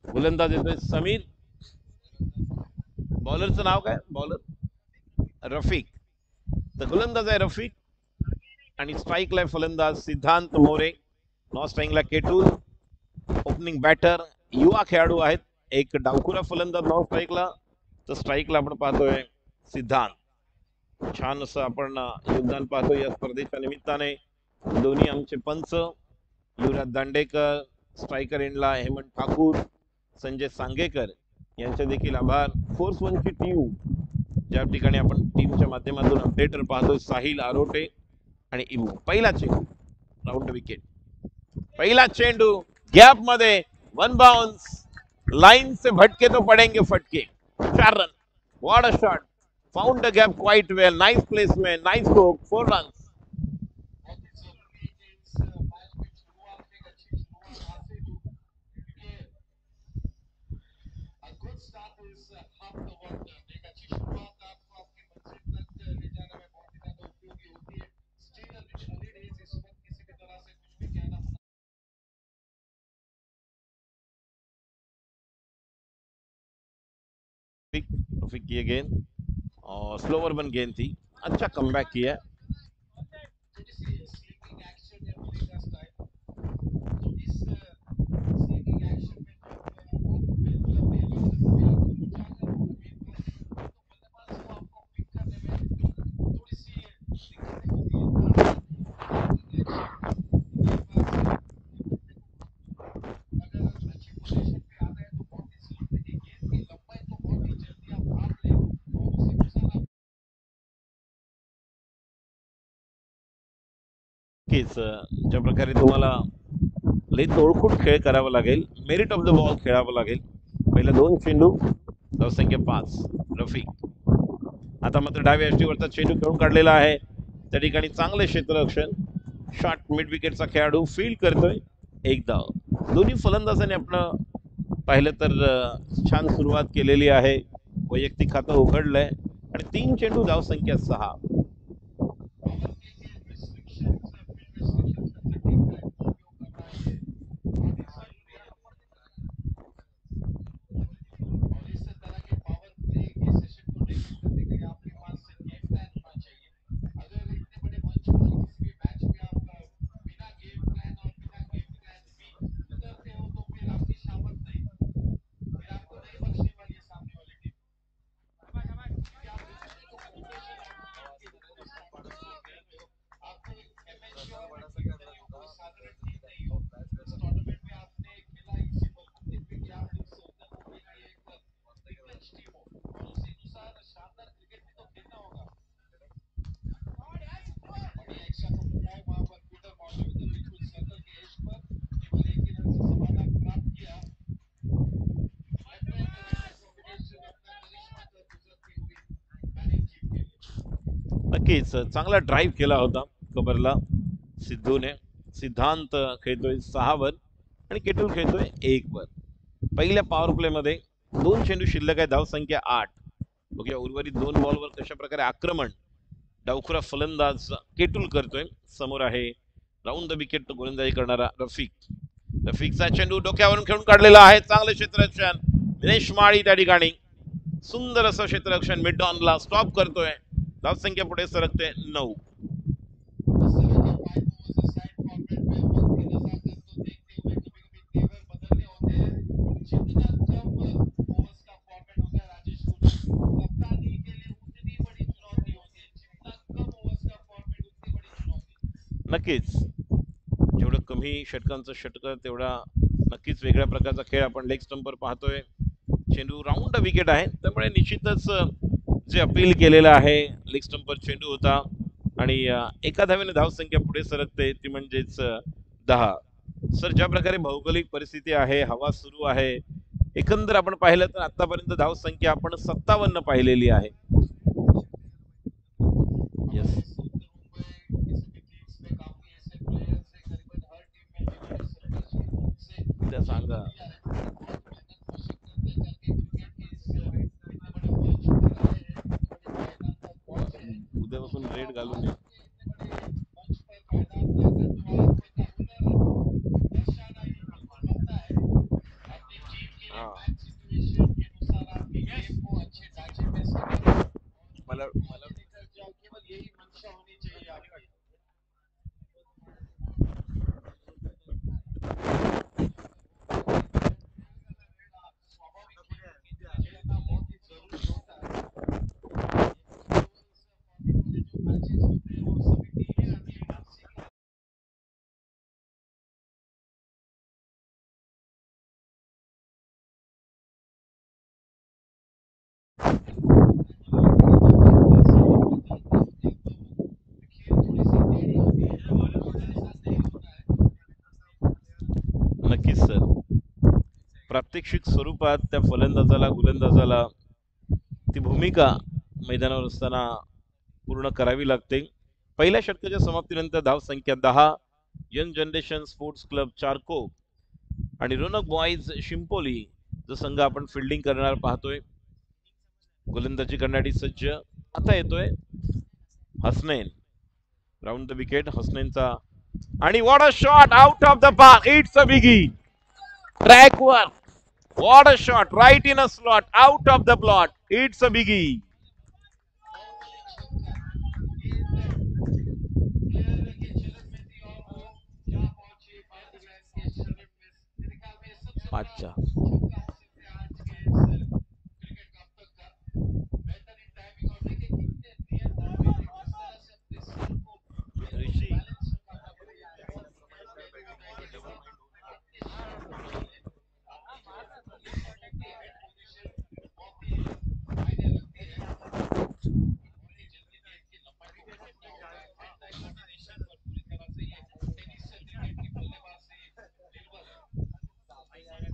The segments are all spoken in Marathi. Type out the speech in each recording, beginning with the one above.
गोलंदाज येतोय समीर. बॉलरचं नाव काय? बॉलर रफिक. तर गोलंदाज आहे रफिक आणि स्ट्राईकला फलंदाज सिद्धांत मोरे. नॉन स्ट्राईकला केटूल. ओपनिंग बॅटर युवा खेळाडू आहेत. एक डावखुरा फलंदाज नॉन स्ट्राईकला, तर स्ट्राईकला आपण पाहतोय सिद्धांत. छान असं आपण योगदान पाहतो या स्पर्धेच्या निमित्ताने. दोन्ही आमचे पंच युवराज दांडेकर, स्ट्रायकर एंडला हेमंत ठाकूर, संजय सांगेकर यांचे देखील आभार. फोर्स वनची टीम ज्या ठिकाणी आपण टीमच्या माध्यमातून अपडेटर पाहतोय साहिल आरोटे आणि इमू. पहिला चेंडू राऊंड विकेट. पहिला चेंडू गॅप मध्ये वन बाउंस. लाइन से भटके तो पड़ेंगे फटके. 4 run. What a shot. Found the gap quite well. Nice placement, nice stroke. 4 run. Rafiq की गेंद और स्लोवर बन गेंद थी. अच्छा कमबैक किया. नक्कीच ज्या प्रकारे तुम्हाला लई तोडफोड खेळ करावा लागेल, मेरिट ऑफ द बॉल खेळावं लागेल. पहिल्या 2 चेंडू धावसंख्या 5. रफिक आता मात्र डाव्या यष्टीवरचा चेंडू खेळून काढलेला आहे. त्या ठिकाणी चांगले क्षेत्ररक्षण. शॉट मिड विकेटचा खेळाडू फील्ड करतोय. एक धाव. दोन्ही फलंदाजांनी आपण पाहिलं तर छान सुरुवात केलेली आहे. वैयक्तिक खातं उघडलंय आणि 3 चेंडू धावसंख्या 6. नक्कीच चांगला ड्राईव्ह केला होता कबरला सिद्धूने. सिद्धांत खेळतोय 6 वर आणि केटूल खेळतोय 1 वर. पहिल्या पॉवर प्ले मध्ये 2 चेंडू शिल्लक आहे. धावसंख्या 8. बघूया उर्वरित 2 बॉलवर कशा प्रकारे आक्रमण डावखुरा फलंदाज केटूल करतोय. समोर आहे राऊंड द विकेट गोलंदाजी करणारा रफिक. रफिकचा चेंडू डोक्यावरून खेळून काढलेला आहे. चांगले क्षेत्ररक्षण. दिनेश माळी त्या ठिकाणी सुंदर असं क्षेत्ररक्षण मिड ऑनला स्टॉप करतोय. धावसंख्या पुढे सरकते 9. नक्कीच जेवढं कमी षटकांचं षटक तेवढा नक्कीच वेगळ्या प्रकारचा खेळ आपण लेग स्टंपवर पाहतोय. चेंडू राऊंड विकेट आहे त्यामुळे निश्चितच जे अपील केलेलं आहे लेग स्टंपवर चेंडू होता आणि एका धावेने धावसंख्या पुढे सरकते ती म्हणजेच 10. सर ज्या प्रकारे भौगोलिक परिस्थिती आहे, हवा सुरू आहे, एकंदर आपण पाहिलं तर आतापर्यंत धावसंख्या आपण 57 पाहिलेली आहे. येस त्या सांगा. उद्यापासून रेड घालून ये. नक्कीच सर. प्रात्यक्षिक स्वरूपात त्या फलंदाजाला गोलंदाजाला ती भूमिका मैदानावर असताना पूर्ण करावी लागते. पहिल्या षटकाच्या समाप्तीनंतर धाव संख्या 10, यंग जनरेशन स्पोर्ट्स क्लब चारको आणि रोनक बॉईज शिंपोली जो संघ आपण फिल्डिंग करणार पाहतोय. गोलंदाजी करण्यासाठी सज्ज. आता येतोय हसनैन. राऊंड द विकेट हसनैनचा आणि what a shot out of the park. It's a biggie ट्रॅकवर. What a shot right in a slot out of the plot. It's a biggie. अच्छा.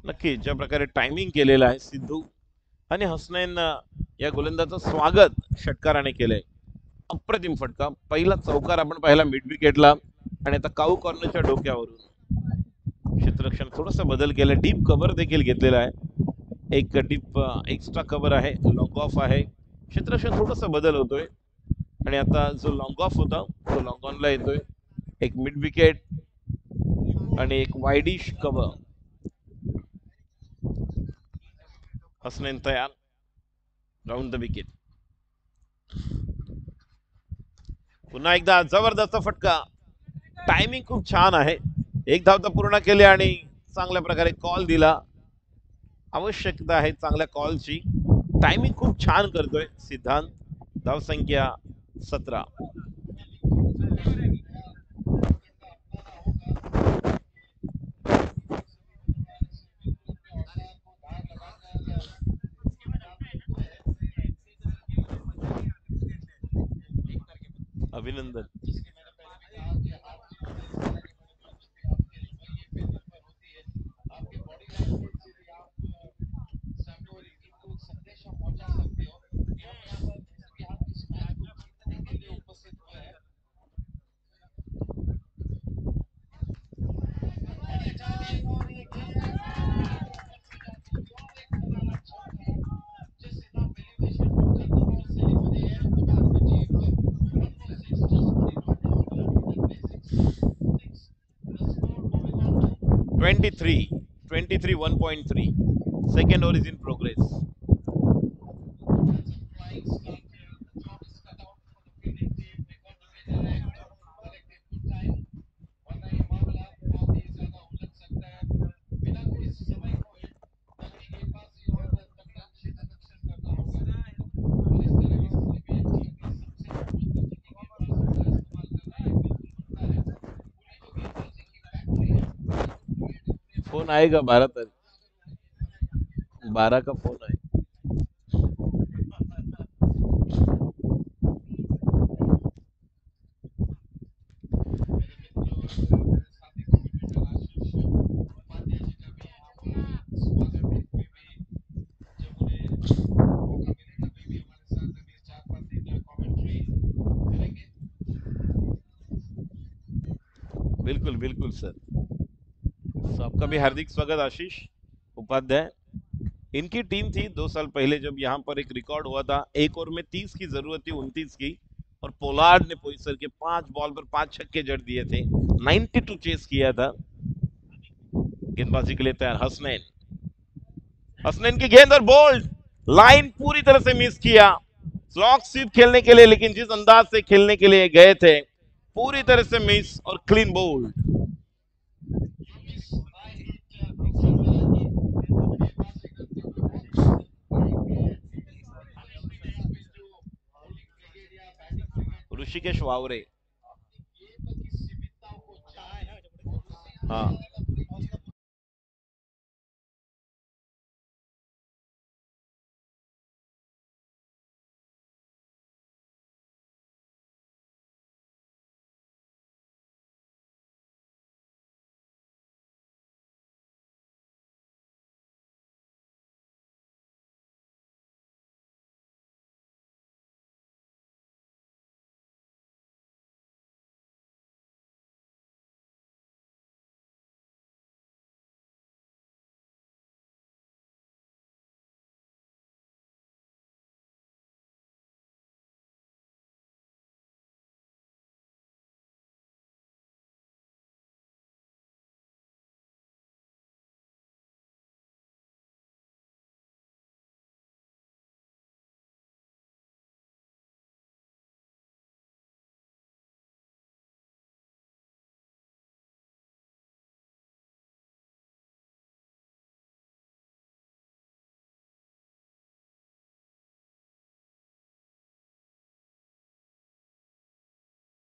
नक्की ज्या प्रकारे टायमिंग केलेलं आहे सिद्धू आणि हसनैन या गोलंदाजाचं स्वागत षटकाराने केलंय. अप्रतिम फटका. पहिला चौकार आपण पाहिला मिड विकेटला आणि आता काऊ कॉर्नरच्या डोक्यावरून क्षेत्ररक्षण थोडस बदल केला. डीप कव्हर देखील घेतलेला आहे. एक डीप एक्स्ट्रा कव्हर आहे. लॉंग ऑफ आहे. क्षेत्ररक्षण थोडस बदल होतोय आणि आता जो लॉंग ऑफ होता तो लॉंग ऑनला येतोय. एक मिड विकेट आणि एक वाईडिश कव्हर. हसनैन तयार. Round the wicket. पुन्हा एकदा जबरदस्त फटका. टायमिंग खूप छान आहे. एक धाव तर पूर्ण केली आणि चांगल्या प्रकारे कॉल दिला. आवश्यकता आहे चांगल्या कॉलची. टायमिंग खूप छान करतोय सिद्धांत. धाव संख्या 17. अभिनंदन. Twenty-three, 1.3. Second over is in progress. Phone आएगा 12 तारीख. 12 का फोन है. बिल्कुल बिल्कुल सर. तो आपका भी हार्दिक स्वागत आशीष उपाध्याय. इनकी टीम थी 2 साल पहले जब यहाँ पर एक रिकॉर्ड हुआ था. एक ओवर में 30 की जरूरत थी 29 की और पोलार्ड ने पोइसर के 5 बॉल पर 5 छक्के जड़ दिए थे. 92 चेस किया था. गेंदबाजी के लिए तैयार हसनैन. हसनैन की गेंद और बोल्ड. लाइन पूरी तरह से मिस किया. स्लॉग स्वीप खेलने के लिए लेकिन जिस अंदाज से खेलने के लिए गए थे पूरी तरह से मिस और क्लीन बोल्ड. ऋषिकेश वावरे. हा.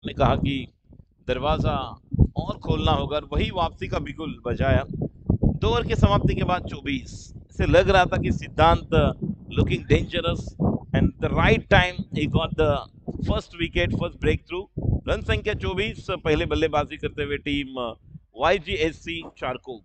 ने कहा कि दरवाजा और खोलना होगा और वही वापसी का बिगुल बजाया. 2 ओवर की समाप्ति के बाद 24. इसे लग रहा था कि Siddhant looking dangerous and the right time he got the first wicket, first breakthrough. Run संख्या 24. पहले बल्लेबाजी करते हुए टीम YGSC चारकोप.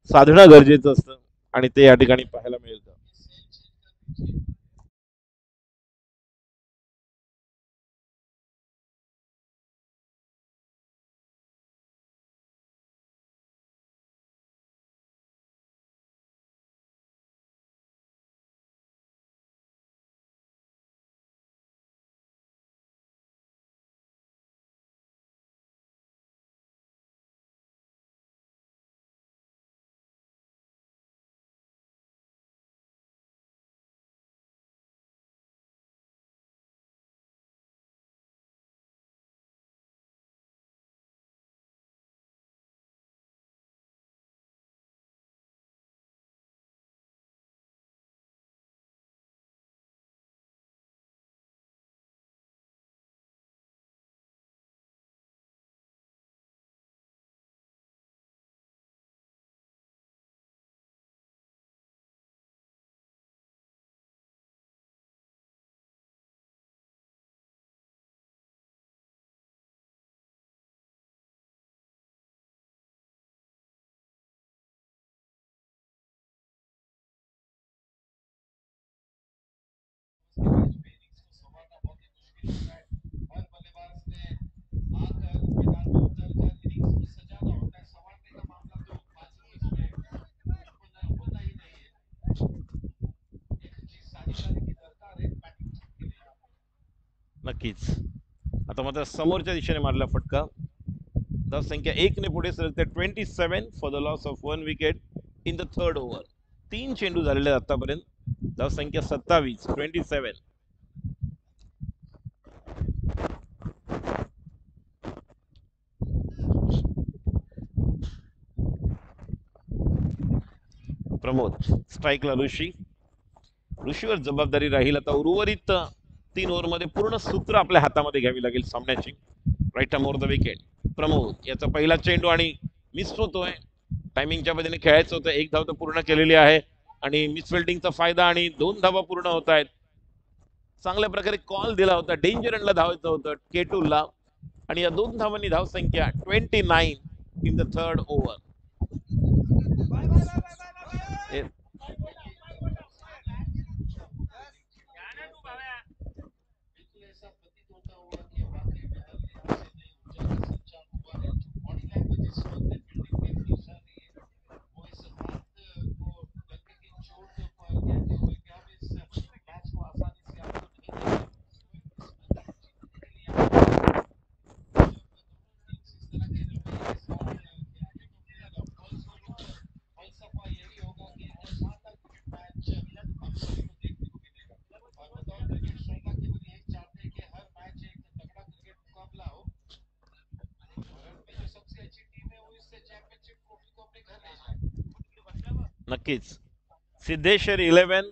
साधणं गरजेचं असतं आणि ते या ठिकाणी पाहायला मिळतं. नक्कीच. आता मात्र समोरच्या दिशेने मारला फटका. धाव संख्या 1 ने पुढे सरकते. 27 for the loss of 1 wicket in the third over. 3 चेंडू झालेले आतापर्यंत. धाव संख्या 27. 27. प्रमोद. स्ट्राईकला ऋषीवर जबाबदारी राहील आता. उर्वरित 3 ओव्हरमध्ये पूर्ण सूत्र आपल्या हातामध्ये घ्यावी लागेल सामन्याची. Right more the wicket. Pramod याचा पहिला चेंडू आणि मिस होतोय. टायमिंगच्या पद्धतीने खेळायचं होतं. 1 धाव तर पूर्ण केलेली आहे आणि मिस फिल्डिंगचा फायदा आणि 2 धावा पूर्ण होत आहेत. चांगल्या प्रकारे कॉल दिला होता, डेंजर रनला धावायचं होतं K2 ला, आणि या 2 धावांनी धावसंख्या 29 इन द थर्ड ओव्हर. नक्कीच सिद्धेश्वर 11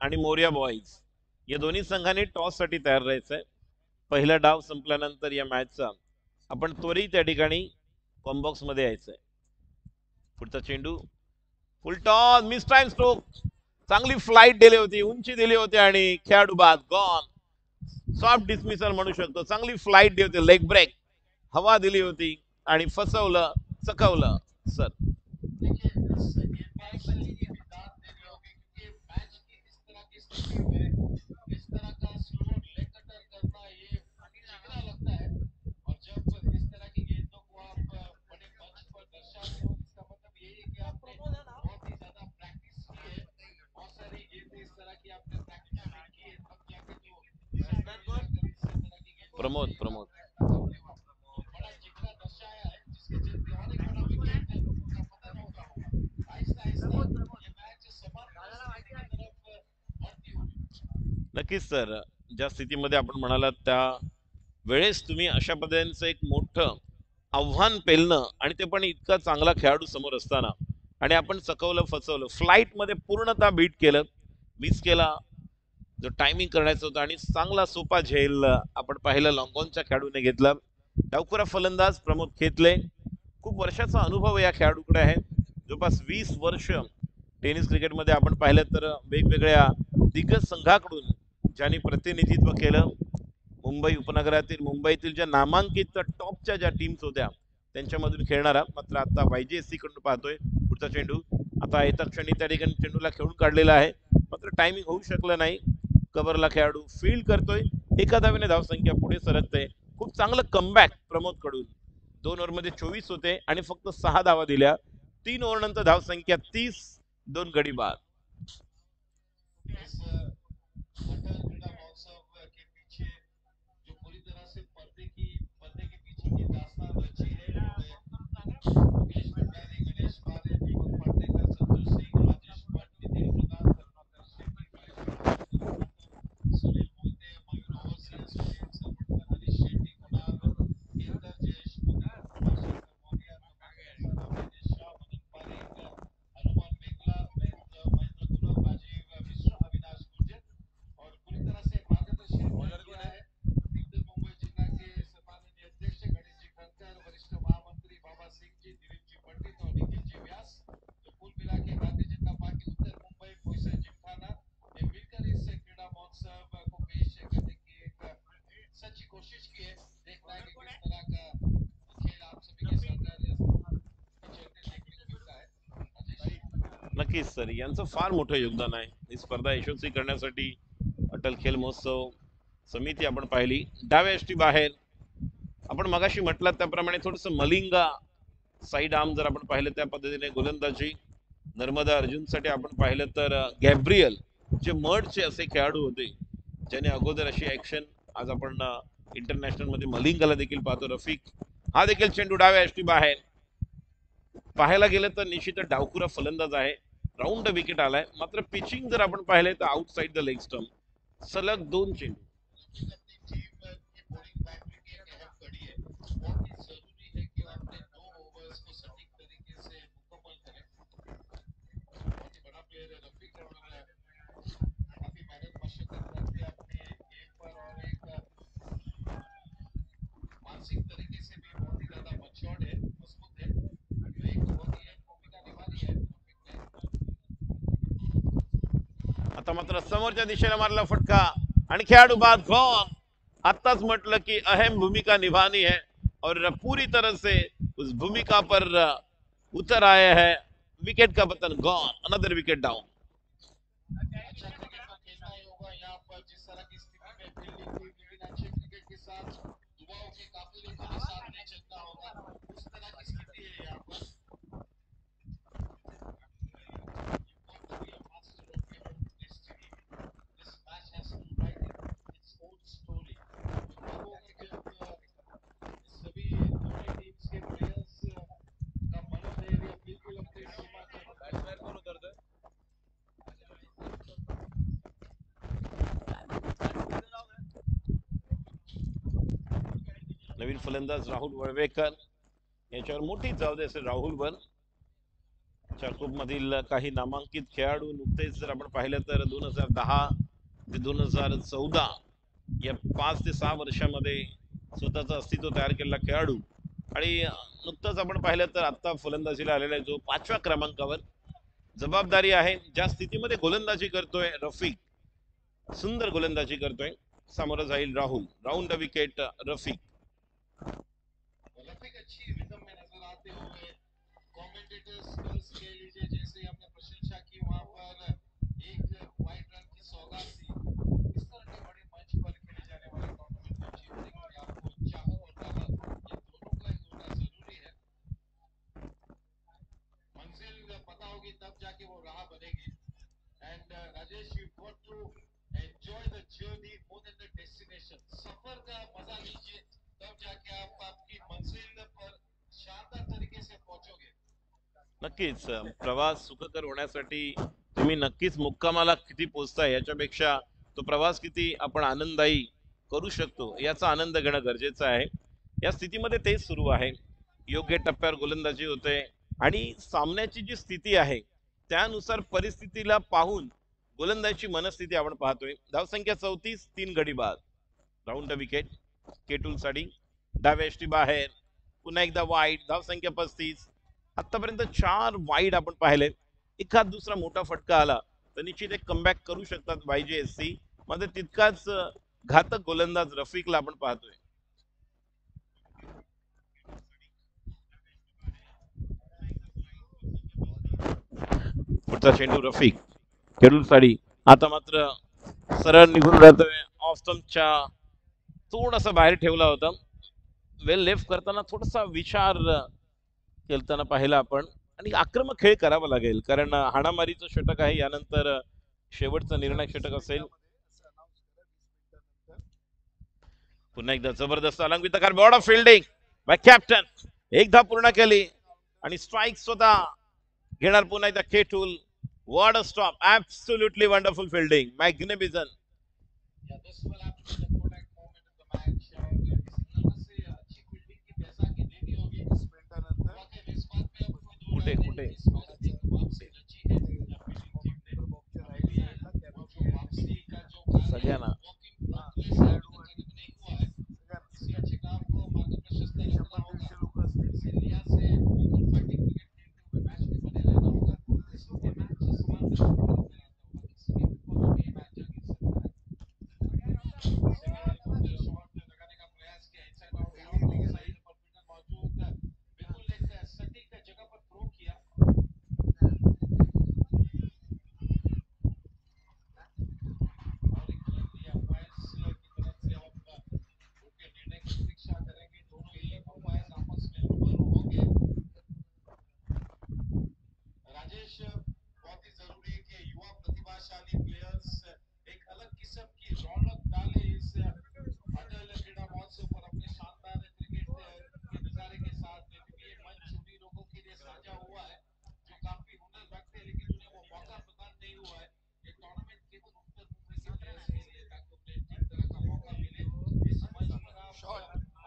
आणि मोर्या बॉईज या दोन्ही संघांनी टॉस साठी तयार राहायचंय. पहिला डाव संपल्यानंतर या मॅचचा आपण त्वरित त्या ठिकाणी कॉम्बॉक्स मध्ये यायचंय. पुढचा चेंडू फुल टॉस, मिस टाइम स्ट्रोक, चांगली फ्लाइट दिली होती, उंची दिली होती आणि खेळाडू बाद गॉन. सॉफ्ट डिसमिसल म्हणू शकतो. चांगली फ्लाइट दिली होती, लेग ब्रेक, हवा दिली होती आणि फसवलं, चकवलं सर. प्रमोद प्रमोद नक्कीच सर. ज्या स्थितीमध्ये आपण म्हणालात त्या वेळेस तुम्ही अशा पद्धतीचं एक मोठं आव्हान पेलणं, आणि ते पण इतका चांगला खेळाडू समोर असताना, आणि आपण चकवलं, फसवलं, फ्लाइट मध्ये पूर्णतः बीट केलं, मिस केला जो टायमिंग करायचा होता, आणि चांगला सोपा झेल आपण पाहिलं लॉंगॉनच्या खेळाडूने घेतला. डावखुरा फलंदाज प्रमोद खेतले, खूप वर्षाचा अनुभव या खेळाडूकडे आहे. जवळपास 20 वर्ष टेनिस क्रिकेटमध्ये आपण पाहिलं तर वेगवेगळ्या दिग्गज संघाकडून ज्यांनी प्रतिनिधित्व केलं. मुंबई उपनगरातील, मुंबईतील ज्या नामांकित टॉपच्या ज्या टीम्स होत्या त्यांच्यामधून खेळणारा. मात्र आता YGSC कडून पाहतोय. पुढचा चेंडू आता येत्या क्षणी त्या ठिकाणी चेंडूला खेळून काढलेला आहे, मात्र टायमिंग होऊ शकलं नाही. कव्हरला खेळाडू फील्ड करतोय, एका धावेने धावसंख्या पुढे सरकते. खूप चांगलं कमबॅक प्रमोद कडून. 2 ओव्हरमध्ये 24 होते आणि फक्त 6 धावा दिल्या. 3 ओव्हर नंतर धावसंख्या 30, 2 गडी बाद. नक्कीच सर, यांचं फार मोठं योगदान आहे ही स्पर्धा यशस्वी करण्यासाठी. अटल खेल महोत्सव समिती आपण पाहिली. डाव्या यष्टी बाहेर आपण मगाशी म्हटलं त्याप्रमाणे थोडस मलिंगा साईड आर्म जर आपण पाहिलं त्या पद्धतीने गोलंदाजी. नर्मदा अर्जुनसाठी आपण पाहिलं तर गॅब्रियल, जे मर्डचे असे खेळाडू होते ज्याने अगोदर अशी ऍक्शन, आज आपण इंटरनॅशनल मध्ये मलिंगाला देखील पाहतो. रफिक, हा देखील चेंडू डाव्या यष्टी बाहेर. पाहायला गेलं तर निश्चितच डावखुरा फलंदाज आहे. राऊंड विकेट आलाय, मात्र पिचिंग जर आपण पाहिले तर आउटसाइड द लेग स्टंप. सलग 2 चेंडू. आता मात्र समोरच्या दिशेला मारला फटका. आणि खेळाडू बाद गॉन। आत्ताच म्हटलं की अहम भूमिका निभानी है और पूरी तरह से उस भूमिका पर उतर आए हैं। विकेट का पतन गॉन, अनदर विकेट डाउन। अच्छा क्रिकेट का खेलना ही होगा यहाँ पर, जिस तरह की स्थिति में फील्डिंग थी, लेकिन अच्छे क्रिकेट के साथ दुआओं के काफिले को भी साथ में चलना होगा, उस तरह की स्थिति है यहाँ पर। सभी दोनों टीम्स के प्लेयर्स का मनोधैर्य बिल्कुल अपनी सीमा के नवीन फलंदाज राहुल वळवेकर याच्यावर मोठी जबाबदारी असेल। राहुल वर चाकूप मधील काही नामांकित खेळाडू नुकतेच जर आपण पाहिलं तर 2010 ते 2014 या 5 ते 6 वर्षामध्ये स्वतःचं अस्तित्व तयार केलेला खेळाडू। आणि नुकतंच आपण पाहिलं तर आता फलंदाजीला आलेला आहे जो 5व्या क्रमांकावर। जबाबदारी आहे ज्या स्थितीमध्ये गोलंदाजी करतोय रफिक, सुंदर गोलंदाजी करतोय, सामोरं जाईल Rahul. Round the wicket Rafiq. Rafiq अच्छी रिदम में नजर आते हुए, कमेंटेटर्स स्किल्स के लीजिए, जैसे हमने प्रशंसा की वहां पर एक वाइड रन की सौगात दी। इस तरह के बड़े मंच पर खेले जाने वाले टूर्नामेंट को जीतने के लिए आपको चाहो और ताकत, ये दोनों का ही होना जरूरी है। मंजिल पता होगी तब जाके वो राह बनेगी। And Rajesh, you got to enjoy the journey more than the destination. सफर का मजा लीजिए, तब जाके आप आपकी मंजिल पर शानदार तरीके से पहुंचोगे। नक्कीच प्रवास सुखकर होण्यासाठी तुम्ही नक्कीच मुक्कामाला किती पोहोचताय याच्यापेक्षा तो प्रवास किती आपण आनंददायी करू शकतो याचा आनंद घेणं गरजेचं आहे। या स्थितीमध्ये तेच सुरू आहे। योग्य टप्प्यावर गोलंदाजी होते आणि सामन्याची जी स्थिती आहे त्यानुसार परिस्थितीला पाहून गोलंदाजीची मनस्थिती आपण पाहतोय। धावसंख्या 34, 3 गडी बाद। राउंड द विकेट केटुल साठी डाव्या यष्टी बाहेर, पुन्हा एकदा वाईड। धावसंख्या 35। आतापर्यंत 4 वाईड आपण पाहिले। एखाद दुसरा मोठा फटका आला तर निश्चित एक कमबॅक करू शकतात YJSC मध्ये। तितकाच घातक गोलंदाज रफिकला आपण पाहतोय। पुढचा चेंडू रफिक खेळून साडी, आता मात्र सरळ निघून जातोय ऑफ स्टंपच्या थोडासा बाहेर ठेवला होता। वेल लेफ्ट करताना थोडासा विचार खेळताना पाहिला आपण, आणि आक्रमक खेळ करावा लागेल कारण हाणामारीचं षटक आहे, यानंतर शेवटचं निर्णायक षटक असेल। पुन्हा एकदा जबरदस्त अलंकृत bored of fielding by captain, एकदा पूर्ण केली आणि स्ट्राइक स्वतः घेणार पुन्हा एकदा Ketul. What a stop, absolutely wonderful fielding, magnificent. Yeah, this will have to be the Kodak moment of the match, और इसी तरह से अच्छी फील्डिंग की बैसाखी देनी होगी इस मिनटानंतर। वाकई इस बात में अब कोई दो राय नहीं है, इस मैच की वापसी रची है या फील्डिंग टीम ने। अभी भी वापसी का जो कार्य है सगळ्यांना वॉकिंग प्रोग्रेस है, अभी तक खत्म नहीं हुआ है। किसी अच्छे काम को मार्ग प्रशस्त रखना होगा, इसी लिहाज से बिल्कुल फाइटिंग क्रिकेट खेलते हुए मैच में बने रहना होगा। इस वक्त ये मैच समाप्त होने पर नजर आता होगा, किसी भी विकल्प में ये मैच जा गिर सकता है। शॉट लगाने का प्रयास किया, इनसाइड आउट सही पर फील्डर मौजूद, बिल्कुल एक सटीक जगह पर थ्रो किया। और एक रन दिया अंपायर्स की तरफ से। अब उनके निर्णय की प्रतीक्षा करेंगे, दोनों ही अंपायर्स आपस में रूबरू होंगे। राजेश, बहुत ही जरूरी है कि युवा प्रतिभाशाली प्लेयर्स एक अलग किस्म की रौनक डाले इस अटल क्रीड़ा महोत्सव पर अपने शानदार क्रिकेट के नजारे के साथ, क्योंकि ये मंच उन्हीं लोगों के लिए साझा हुआ है जो काफी हुनर रखते हैं लेकिन उन्हें वो मौका प्रदान नहीं हुआ है। ये टूर्नामेंट केवल उत्तर मुंबई के प्लेयर्स के लिए, ताकि उन्हें ठीक तरह का मौका मिले। इस मंच पर आप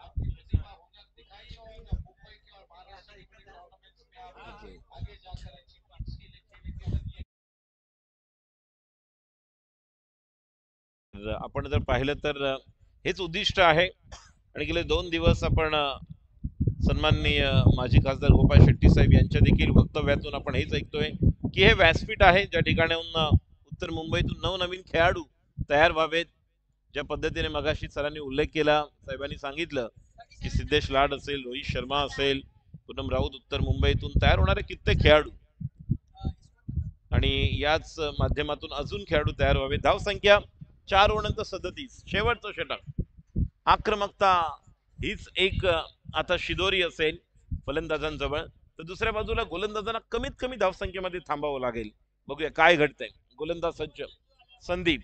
आपकी प्रतिभा हुनर दिखाइए और मुंबई के और महाराष्ट्र के बड़े टूर्नामेंट्स में आप आगे जाकर अच्छी टीम्स के लिए खेलेंगे। अगर ये आपण जर पाहिलं तर हेच उद्दिष्ट आहे। आणि गेले 2 दिवस आपण सन्माननीय माजी खासदार गोपाळ शेट्टी साहेब यांच्या देखील वक्तव्यातून आपण हेच ऐकतोय की हे व्यासपीठ आहे ज्या ठिकाणाहून उत्तर मुंबईतून नवनवीन खेळाडू तयार व्हावेत, ज्या पद्धतीने मगाशी सरांनी उल्लेख केला, साहेबांनी सांगितलं की सिद्धेश लाड असेल, रोहित शर्मा असेल, पूनम राऊत उत्तर मुंबईतून तयार होणारे कित्येक खेळाडू आणि याच माध्यमातून अजून खेळाडू तयार व्हावे. धाव संख्या 4 ओव्हरनंतर 37. शेवटचं षटक. आक्रमकता हीच एक आता शिदोरी असेल फलंदाजांजवळ, तर दुसऱ्या बाजूला गोलंदाजांना कमीत कमी धावसंख्येमध्ये थांबावं लागेल. बघूया काय घडतंय. गोलंदाज सज्ज Sandeep,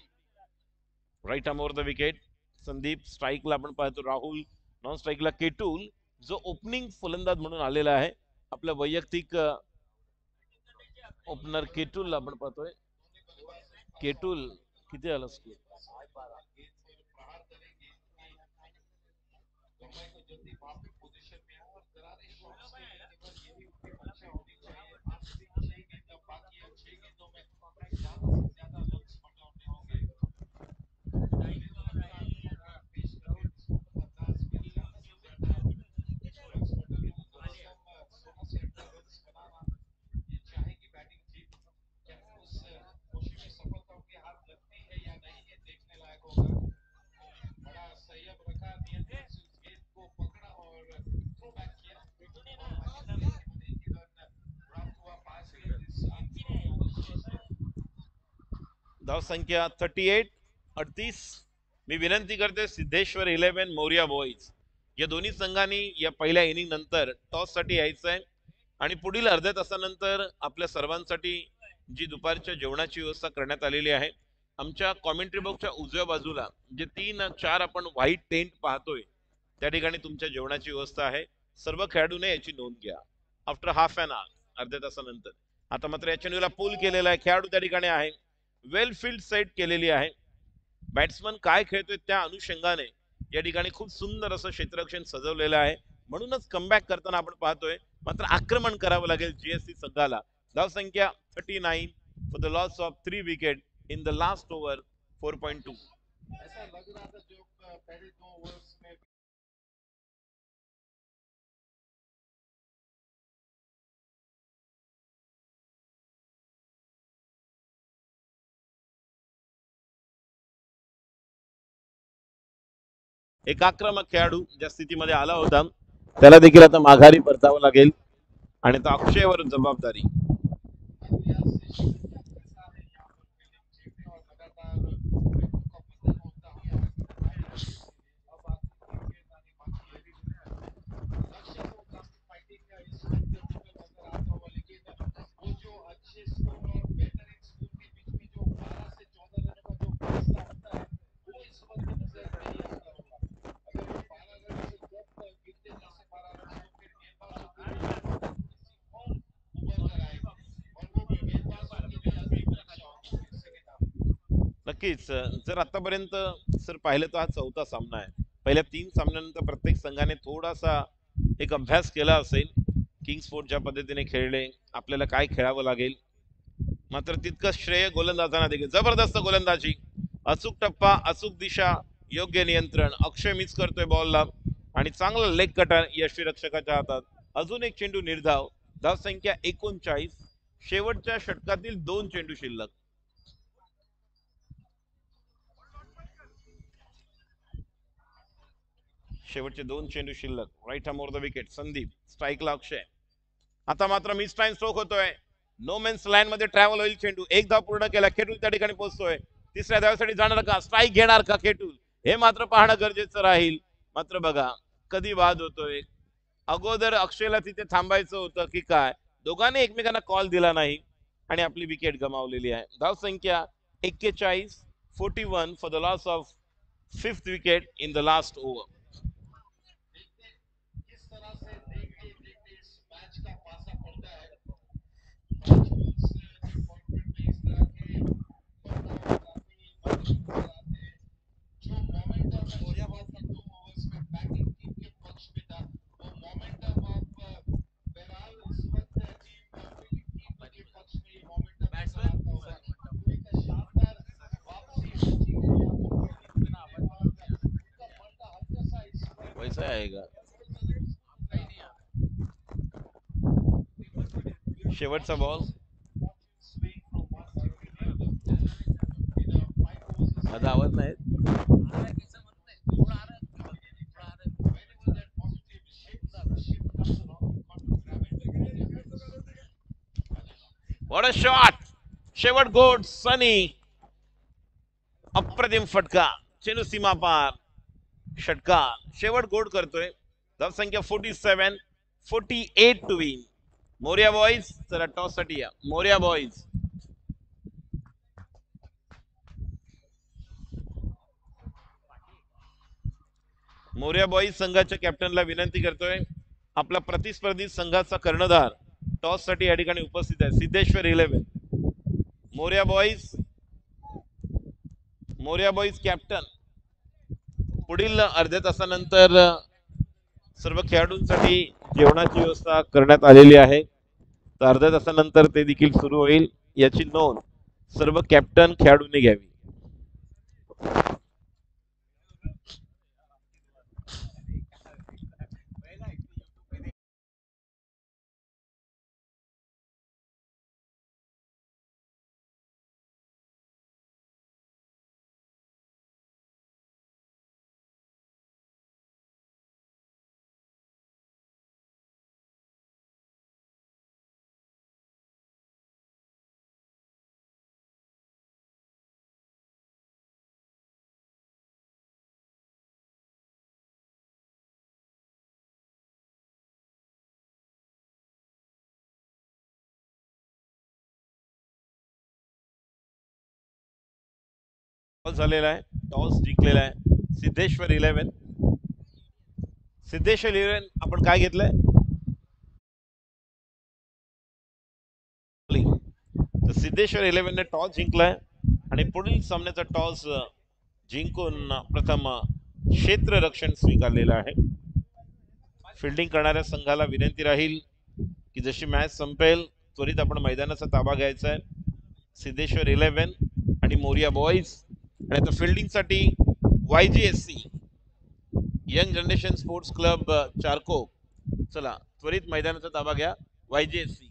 right arm over the wicket. Sandeep स्ट्राईकला आपण पाहतो राहुल, नॉन स्ट्राईकला केटूल, जो ओपनिंग फलंदाज म्हणून आलेला आहे. आपल्या वैयक्तिक ओपनर केटूल आपण पाहतोय. केटूल किती आला स्कोर? धाव संख्या 38. मी विनंती करते सिद्धेश्वर 11 मोरिया बॉईज या दोन्ही संघांनी या पहिल्या इनिंग नंतर टॉस साठी यायचं आहे आणि पुढील अर्ध्या तासानंतर आपल्या सर्वांसाठी जी दुपारच्या जेवणाची व्यवस्था करण्यात आलेली आहे. आमच्या कॉमेंट्री बॉक्सच्या उजव्या बाजूला जे 3-4 आपण व्हाईट टेंट पाहतोय त्या ठिकाणी तुमच्या जेवणाची व्यवस्था आहे. सर्व खेळाडूने याची नोंद घ्या. आफ्टर हाफ एन आवर, अर्ध्या तासानंतर. आता मात्र या चॅनलला पूल केलेला आहे, खेळाडू त्या ठिकाणी आहे, वेल फील्ड सेट केलेली आहे. बॅट्समन काय खेळतोय त्या अनुषंगाने या ठिकाणी खूप सुंदर असं क्षेत्ररक्षण सजवलेलं आहे. म्हणूनच कमबॅक करताना आपण पाहतोय मात्र आक्रमण करावं लागेल जीएससी संघाला. धाव संख्या 39 for the loss of 3 wicket in the last over 4.2. ऐसा लग रहा था जो पहले 2 ओवर्स में एक आक्रमक खेळाडू ज्या स्थितीमध्ये आला होता त्याला देखील आता माघारी परतावं लागेल आणि आता अक्षयवर जबाबदारी. नक्कीच जर आतापर्यंत सर पाहिलं तर हा चौथा सामना आहे. पहिल्या 3 सामन्यानंतर प्रत्येक संघाने थोडासा एक अभ्यास केला असेल. किंग्सफोर्ड ज्या पद्धतीने खेळले, आपल्याला काय खेळावं लागेल. मात्र तितकं श्रेय गोलंदाजांना देखील. जबरदस्त गोलंदाजी, अचूक टप्पा, अचूक दिशा, योग्य नियंत्रण. अक्षय मिस करतोय बॉलला आणि चांगला लेग कटर यष्टीरक्षकाच्या हातात. अजून एक चेंडू निर्धाव. धाव संख्या 39. शेवटच्या षटकातील 2 चेंडू शिल्लक. शेवटचे 2 चेंडू शिल्लक. Right arm over the wicket. Sandeep स्ट्राईकला अक्षय. आता मात्र मिस टाइम स्ट्रोक होतोय. नो मेन्स लाईन मध्ये ट्रॅव्हल होईल चेंडू. एक धाव पूर्ण केला. केटूल त्या ठिकाणी पोहोचतोय. तिसऱ्या धावेसाठी जाणार का, स्ट्राईक घेणार का केटूल, हे मात्र पाहणं गरजेचं राहील. मात्र बघा कधी वाद होतोय. अगोदर अक्षयला तिथे थांबायचं होतं की काय, दोघांनी एकमेकांना कॉल दिला नाही आणि आपली विकेट गमावलेली आहे. धाव संख्या 41. 41 for the loss of 5th wicket in the last over. वैसा आएगा. शेवटचा बॉल. आता आवत नाहीत. What a shot. शेवट गोड सनी. अप्रतिम फटका. चेंडू सीमा पार. षटकार. शेवट गोड करतोय. धावसंख्या 47, 48 टू विन. मोर्या बॉईज चला टॉस साठी या. मोर्या बॉईज. मोर्या बॉईज संघाच्या कॅप्टनला विनंती करतोय. आपला प्रतिस्पर्धी संघाचा कर्णधार टॉस साठी या ठिकाणी उपस्थित आहे. Siddheshwar 11. Morya boys. Morya boys captain. पुढील अर्ध्या तासानंतर सर्व खेळाडूंसाठी जेवणाची व्यवस्था करण्यात आलेली आहे. तर अर्ध्या तासानंतर ते देखील सुरू होईल. याची नोंद सर्व कॅप्टन खेळाडूंनी घ्यावी. टॉस झालेला आहे. टॉस जिंकलेला आहे सिद्धेश्वर 11. सिद्धेश्वर 11 आपण काय घेतलंय. तर सिद्धेश्वर 11 ने टॉस जिंकलाय आणि पुढील सामन्याचा टॉस जिंकून प्रथम क्षेत्ररक्षण स्वीकारलेलं आहे. फिल्डिंग करणाऱ्या संघाला विनंती राहील की जशी मॅच संपेल त्वरित आपण मैदानाचा ताबा घ्यायचा आहे. सिद्धेश्वर 11 आणि मोरिया बॉईज. आणि आता फिल्डिंग साठी YGSC young generation sports club Charkop. चला त्वरित मैदानाचा ताबा घ्या. YGSC.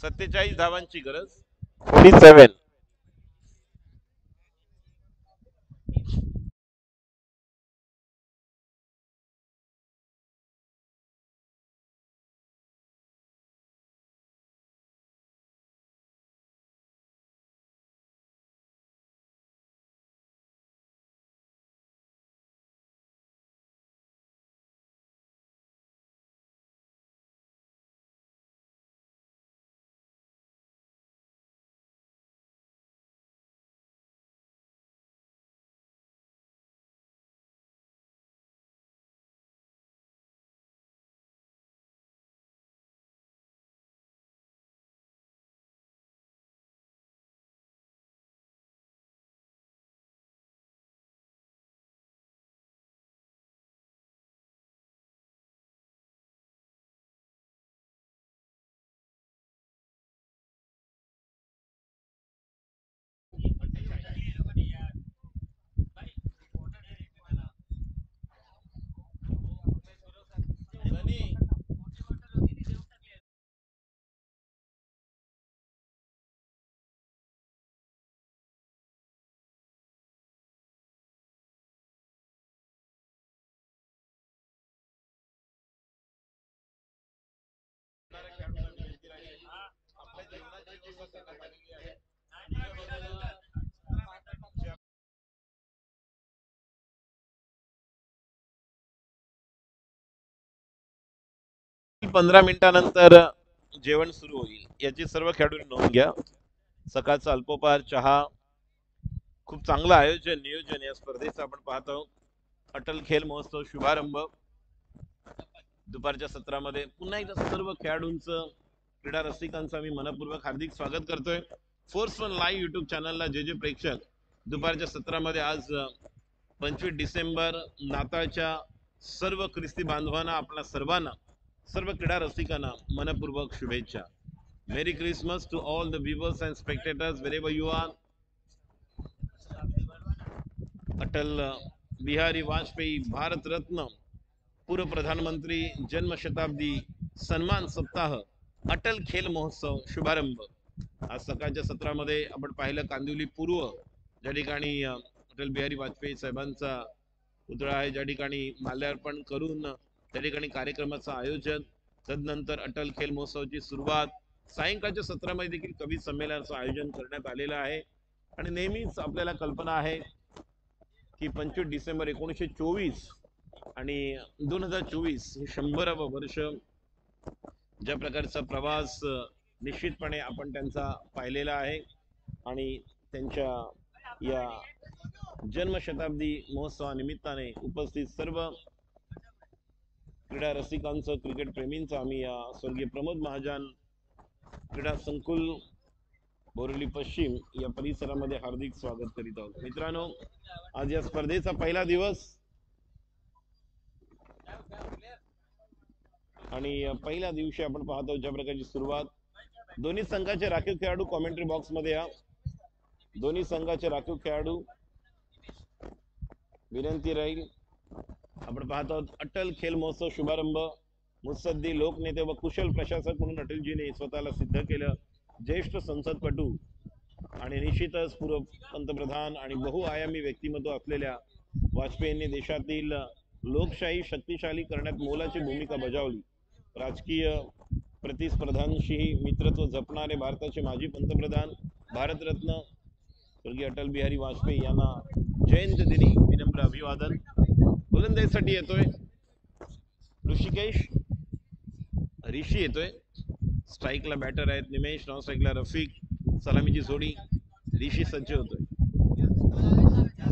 47 धावांची गरज. 47. पंधरा मिनिटानंतर जेवण सुरू होईल. याची सर्व खेळाडूंनी नोंद घ्या. सकाळचा अल्पोपहार चहा. खूप चांगलं आयोजन नियोजन या स्पर्धेचं आपण पाहतो. अटल खेल महोत्सव शुभारंभ दुपारच्या सत्रामध्ये. पुन्हा एकदा सर्व खेळाडूंचं क्रीडा रसिकांचं मी मनपूर्वक हार्दिक स्वागत करतोय. फोर्स वन लाईव्ह युट्यूब चॅनलला जे प्रेक्षक दुपारच्या सत्रामध्ये आज 25 डिसेंबर नाताळच्या सर्व ख्रिस्ती बांधवांना आपल्या सर्वांना सर्व क्रीडा रसिकांना मनपूर्वक शुभेच्छा. Merry Christmas to all the viewers and spectators wherever you are. Atal Bihari Vajpayee Bharat Ratna पूर्व प्रधानमंत्री जन्म शताब्दी सन्मान सप्ताह अटल खेल महोत्सव शुभारंभ. आज सकाळच्या सत्रामध्ये आपण पाहिलं कांदिवली पूर्व ज्या ठिकाणी अटल बिहारी वाजपेयी साहेबांचा पुतळा आहे ज्या ठिकाणी माल्यार्पण करून त्या ठिकाणी कार्यक्रमाचं आयोजन तदनंतर अटल खेल महोत्सवाची सुरुवात सायंकाळच्या सत्रामध्ये देखील कवी संमेलनाचं आयोजन करण्यात आलेलं आहे. आणि नेहमीच आपल्याला कल्पना आहे की 25 डिसेंबर 1924 आणि 2024 हे 100वे वर्ष, ज्या प्रकारचा प्रवास निश्चितपणे आपण त्यांचा पाहिलेला आहे. आणि त्यांच्या या जन्मशताब्दी महोत्सवानिमित्ताने उपस्थित सर्व क्रीडा रसिकांचं, क्रिकेट प्रेमींचं आम्ही या स्वर्गीय प्रमोद महाजन क्रीडा संकुल बोरिवली पश्चिम या परिसरामध्ये हार्दिक स्वागत करीत आहोत. मित्रांनो, आज या स्पर्धेचा पहिला दिवस आणि पहिल्या दिवशी आपण पाहतो ज्या प्रकारची सुरुवात. दोन्ही संघाचे राखीव खेळाडू कॉमेंट्री बॉक्स मध्ये या. दोन्ही संघाचे राखीव खेळाडू, विनंती राहील. आपण पाहतो अटल खेल महोत्सव शुभारंभ मुत्सद्दी लोकनेते व कुशल प्रशासक म्हणून अटलजीने स्वतःला सिद्ध केलं. ज्येष्ठ संसदपटू आणि निश्चितच पूर्व पंतप्रधान आणि बहुआयामी व्यक्तिमत्व असलेल्या वाजपेयींनी देशातील लोकशाही शक्तिशाली करण्यात मोलाची भूमिका बजावली. राजकीय प्रतिस्पर्धांशी मित्रत्व जपणारे भारताचे माजी पंतप्रधान, भारतरत्न स्वर्गीय अटल बिहारी वाजपेयी यांना जयंती दिनी विनम्र अभिवादन. गोलंदाजीसाठी येतोय ऋषिकेश, ऋषी येतोय. स्ट्राईकला बॅटर आहेत निमेश, नॉन स्ट्राईकला रफिक. सलामीची जोडी ऋषी सज्ज होतोय.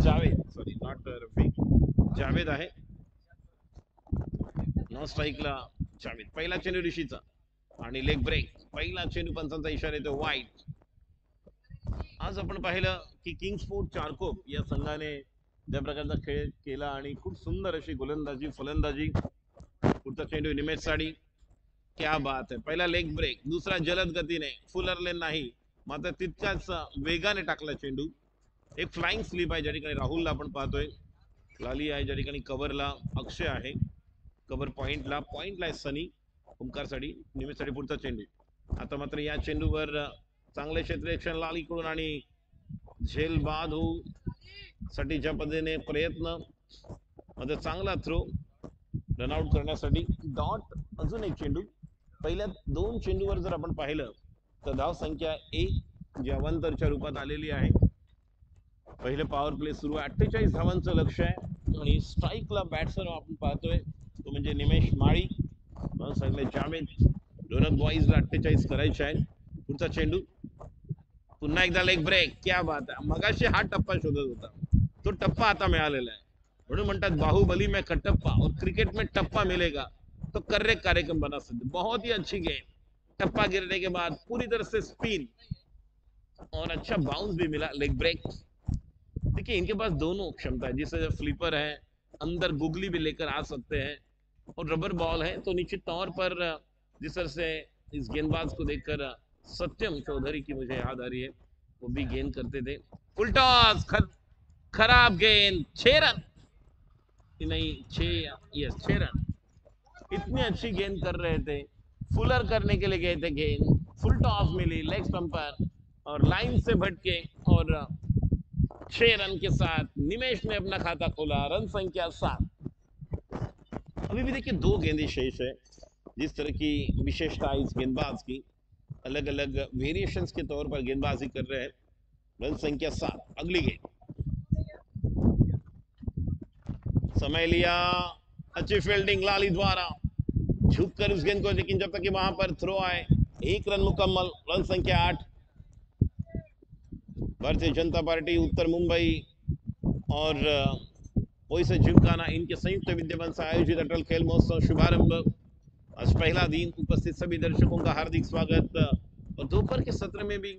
जावेद, सॉरी नॉट रफिक, जावेद आहे. नॉन स्ट्राईकला जावेद. पहिला चेंडू ऋषीचा आणि लेग ब्रेक. पहिला चेंडू पंचांचा इशारा येतो वाईट. आज आपण पाहिलं की किंग स्पोर्ट चारकोप या संघाने ज्या प्रकारचा खेळ केला आणि खूप सुंदर अशी गोलंदाजी फलंदाजी. पुढचा चेंडू निमेश साडी. क्या बात आहे. पहिला लेग ब्रेक, दुसरा जलद गतीने, फुल अर्लेन नाही मात्र तितकाच वेगाने टाकला चेंडू. एक फ्लाइंग स्लिप आहे ज्या ठिकाणी राहुलला आपण पाहतोय. लाली आहे ज्या ठिकाणी कव्हरला अक्षय आहे. कव्हर पॉइंटला आहे सनी. ओमकार साडी, निमेश साडी. पुढचा चेंडू. आता मात्र या चेंडूवर चांगले क्षेत्ररक्षण लालीकडून आणि झेल बाद होऊ साठी ज्या पद्धतीने प्रयत्न, मध्ये चांगला थ्रो रनआउट करण्यासाठी. डॉट. अजून एक चेंडू. पहिल्या दोन चेंडूवर जर आपण पाहिलं तर धाव संख्या 1 जी अवांतरच्या रूपात आलेली आहे. पहिले पॉवर प्ले सुरू आहे. 48 धावांचं लक्ष आहे आणि स्ट्राईकला बॅट्समन आपण पाहतोय तो म्हणजे निमेश माळी. सांगितले जावेद. दोन बॉईजला 48 करायचे आहे. पुढचा चेंडू. पुन्हा एकदा लेग ब्रेक. क्या बात आहे. मगाशी हा टप्पा शोधत होता, तो टप्पा आता मिळालेला आहे. म्हणून म्हणतात बाहुबली में कटप्पा और क्रिकेट में टप्पा मिलेगा तो कर्रे कार्यक्रम बना सकते. बहुत ही अच्छी गेंद. टप्पा गिरने के बाद पूरी तरह से स्पिन और अच्छा बाउंस भी मिला. Leg break. देखिए इनके पास दोनों क्षमता है. जिससे फ्लिपर है, अंदर गुगली भी लेकर आ सकते हैं और रबर बॉल है. तो निश्चित तौर पर जिस तरह से इस गेंदबाज को देखकर सत्यम चौधरी की मुझे याद आ रही है, वो भी गेंद करते थे. फुल टॉस. खराब गेंद. 6 रन नहीं, 6 रन. इतनी अच्छी गेंद कर रहे थे, फुलर करने के लिए गए थे गेंद. फुल टॉस मिली लेग स्टंप पर और लाइन से भटके और 6 रन के साथ निमेश ने अपना खाता खोला. रन संख्या 7. अभी भी देखिए 2 गेंदें शेष है. जिस तरह की विशेषता इस गेंदबाज की, अलग अलग वेरिएशंस के तौर पर गेंदबाजी कर रहे हैं. रन संख्या 7. अगली गेंद. समय लिया. अच्छी फील्डिंग लाली द्वारा. झुक कर उस गेंद को, लेकिन जब तक कि वहां पर थ्रो आए. 1 रन मुकम्मल. रन संख्या 8. भारतीय जनता पार्टी उत्तर मुंबई और ओइसे जिमखाना इनके संयुक्त विद्यमान से आयोजित अटल खेल महोत्सव शुभारंभ. आज पहला दिन. उपस्थित सभी दर्शकों का हार्दिक स्वागत. और दोपहर के सत्र में भी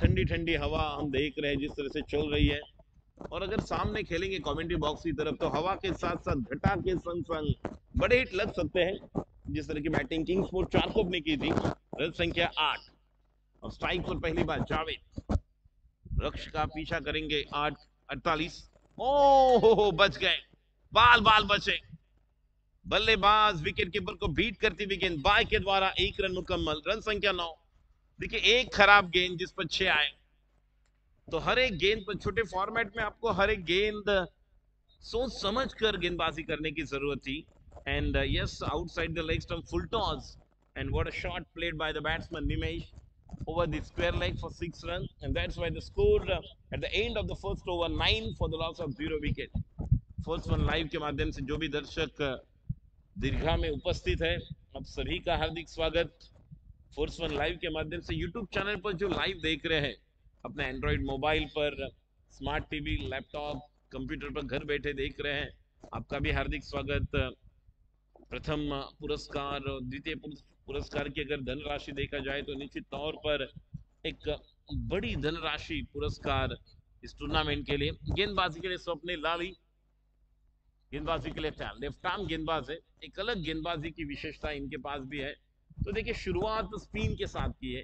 ठंडी ठंडी हवा हम देख रहे हैं जिस तरह से चल रही है. और अगर सामने खेलेंगे कमेंट्री बॉक्स की तरफ तो हवा के साथ साथ घटा के संग संग बड़े हिट लग सकते हैं. जिस तरह की बैटिंग किंग स्पोर्ट चारकोप ने की थी. रन संख्या 8 और स्ट्राइक पर पहली बार जावेद. रक्ष का पीछा करेंगे. 8-48. ओह बच गए. बाल बचे. बल्लेबाज विकेट कीपर को बीट करती हुई गेंद बाय के द्वारा 1 रन मुकम्मल. रन संख्या 9. देखिए एक खराब गेंद जिस पर 6 आए. तो हर एक गेंद पर, छोटे फॉर्मेट में आपको हर एक गेंद सोच समझ कर गेंदबाजी करने की जरूरत थी. End yes, outside the leg stump. Full toss And what a shot played by the batsman Nimesh over the square leg for 6 runs. And that's why the score at the end of the first over 9 for the loss of 0 wicket. First one live के माध्यम से जो भी दर्शक दीर्घा में उपस्थित है, आप सभी का हार्दिक स्वागत। फोर्स वन लाइव के माध्यम से यूट्यूब चैनल पर जो लाइव देख रहे हैं, अपने एंड्रॉइड मोबाइल पर, स्मार्ट टीवी, लैपटॉप, कंप्यूटर पर घर बैठे देख रहे हैं, आपका भी हार्दिक स्वागत। प्रथम पुरस्कार और द्वितीय पुरस्कार की अगर धनराशि देखा जाए तो निश्चित तौर पर एक बड़ी धनराशि पुरस्कार इस टूर्नामेंट के लिए। गेंदबाजी के लिए स्वप्निल लाली, गेंदबाजी के लिए तैयार, लेफ्ट आर्म गेंदबाज है, एक अलग गेंदबाजी की विशेषता इनके पास भी है। तो देखिए शुरुआत स्पिन के साथ की है,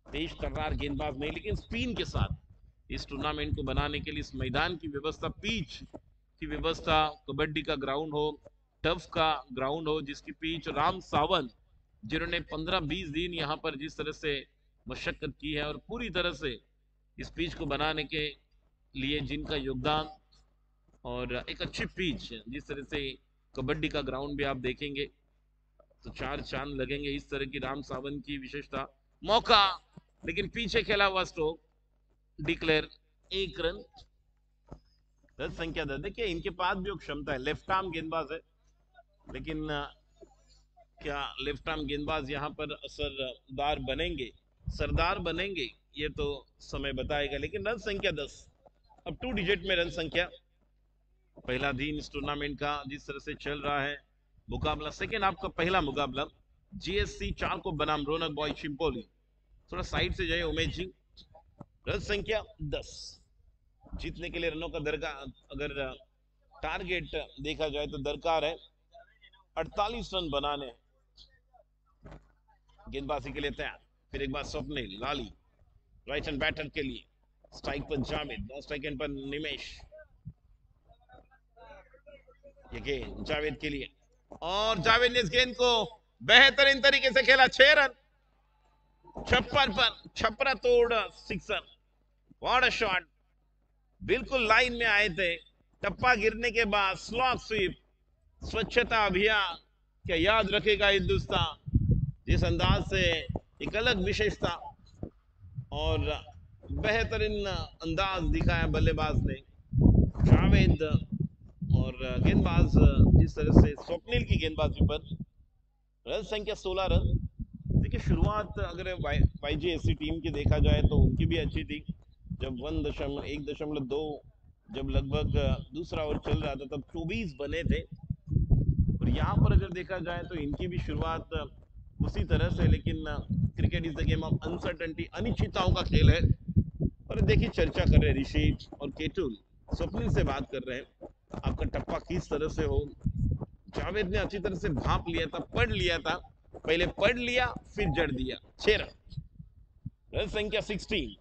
तेज तर्रार गेंदबाज नहीं लेकिन स्पिन के साथ इस टूर्नामेंट को बनाने के लिए इस मैदान की व्यवस्था, पिच की व्यवस्था, कबड्डी का ग्राउंड हो, टफ का ग्राउंड हो, जिसकी पिच राम सावंत जिन्होंने 15-20 दिन यहाँ पर जिस तरह से मशक्कत की है और पूरी तरह से इस पिच को बनाने के लिए जिनका योगदान, और एक अच्छी पिच जिस तरह से कबड्डी का ग्राउंड भी आप देखेंगे तो 4 चांद लगेंगे। इस तरह की राम सावंत की विशेषता, मौका लेकिन पीछे खेला हुआ स्ट्रोक, डिक्लेयर, 1 रन, 10 संख्या 10। देखिए इनके पास भी क्षमता है, लेफ्ट आर्म गेंदबाज है, लेकिन क्या लेफ्ट आर्म गेंदबाज यहाँ पर असरदार बनेंगे, सरदार बनेंगे, ये तो समय बताएगा। लेकिन रन संख्या 10, अब 2 डिजिट में रन संख्या। पहला दिन इस टूर्नामेंट का जिस तरह से चल रहा है, मुकाबला सेकेंड हाफ का पहला मुकाबला जीएससी 4 को बनाम रोनक बॉय चिंपोली। थोड़ा साइड से जाइए उमेश जी। रन संख्या 10, जीतने के लिए रनों का दरकार, अगर टारगेट देखा जाए तो दरकार है 48 रन बनाने। गेंदबाजी के लिए तैयार, फिर एक बार स्वप्निल लाली, राइट हैंड बैटर के लिए, स्ट्राइक पर जावेद, स्ट्राइक एंड पर निमेश, ये गेंद जावेद के लिए, और जावेद ने इस गेंद को बेहतरीन तरीके से खेला, 6 रन, छप्पर पर छपरा तोड़ सिक्सर। व्हाट अ शॉट, बिल्कुल लाइन में आए थे, टप्पा गिरने के बाद स्लॉग स्वीप, स्वच्छता अभियान, क्या याद रखेगा हिंदुस्तान, जिस अंदाज से एक अलग विशेषता और बेहतरीन अंदाज दिखाया बल्लेबाज ने जावेद, और गेंदबाज जिस तरह से स्वप्निल की गेंदबाजी पर। रन संख्या 16 रन। देखिए शुरुआत अगर वाईजीएससी टीम की देखा जाए तो उनकी भी अच्छी थी, जब 1.2 जब लगभग दूसरा ओवर चल रहा था तब 24 बने थे, और यहाँ पर अगर देखा जाए तो इनकी भी शुरुआत उसी तरह से। लेकिन cricket is the game of uncertainty, अनिश्चितताओं का खेल है। और देखिए चर्चा कर रहे हैं ऋषि और केटुल, स्वप्निल से बात कर रहे हैं, आपका टप्पा किस तरह से हो। जावेद ने अच्छी तरह से भाप लिया था, पढ़ लिया था, पहले पढ़ लिया फिर जड़ दिया, 6 रन। रन संख्या 16,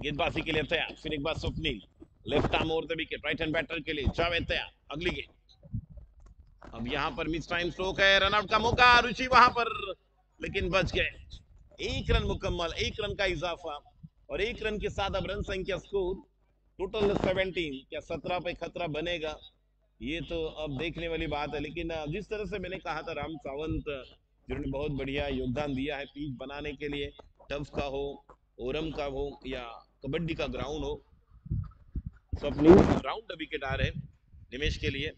गेंदबाजी के लिए तैयार, फिर एक बार Swapnil, left arm over the wicket, right hand batter के लिए जावेद तैयार, अगली गेंद। अब यहाँ पर मिस टाइम स्ट्रोक है, रनआउट का मौका, रुचि वहां पर लेकिन बच गए। 1 रन मुकम्मल, 1 रन का इजाफा, और 1 रन के साथ अब रन संख्या स्कोर टोटल 17। क्या 17 पे खतरा बनेगा, ये तो अब देखने वाली बात है। लेकिन जिस तरह से मैंने कहा था, राम सावंत जिन्होंने बहुत बढ़िया योगदान दिया है पिच बनाने के लिए, टफ का हो, ओरम का हो या कबड्डी का ग्राउंड हो। स्वप्निल राउंड विकेट आ रहे निमेश के लिए,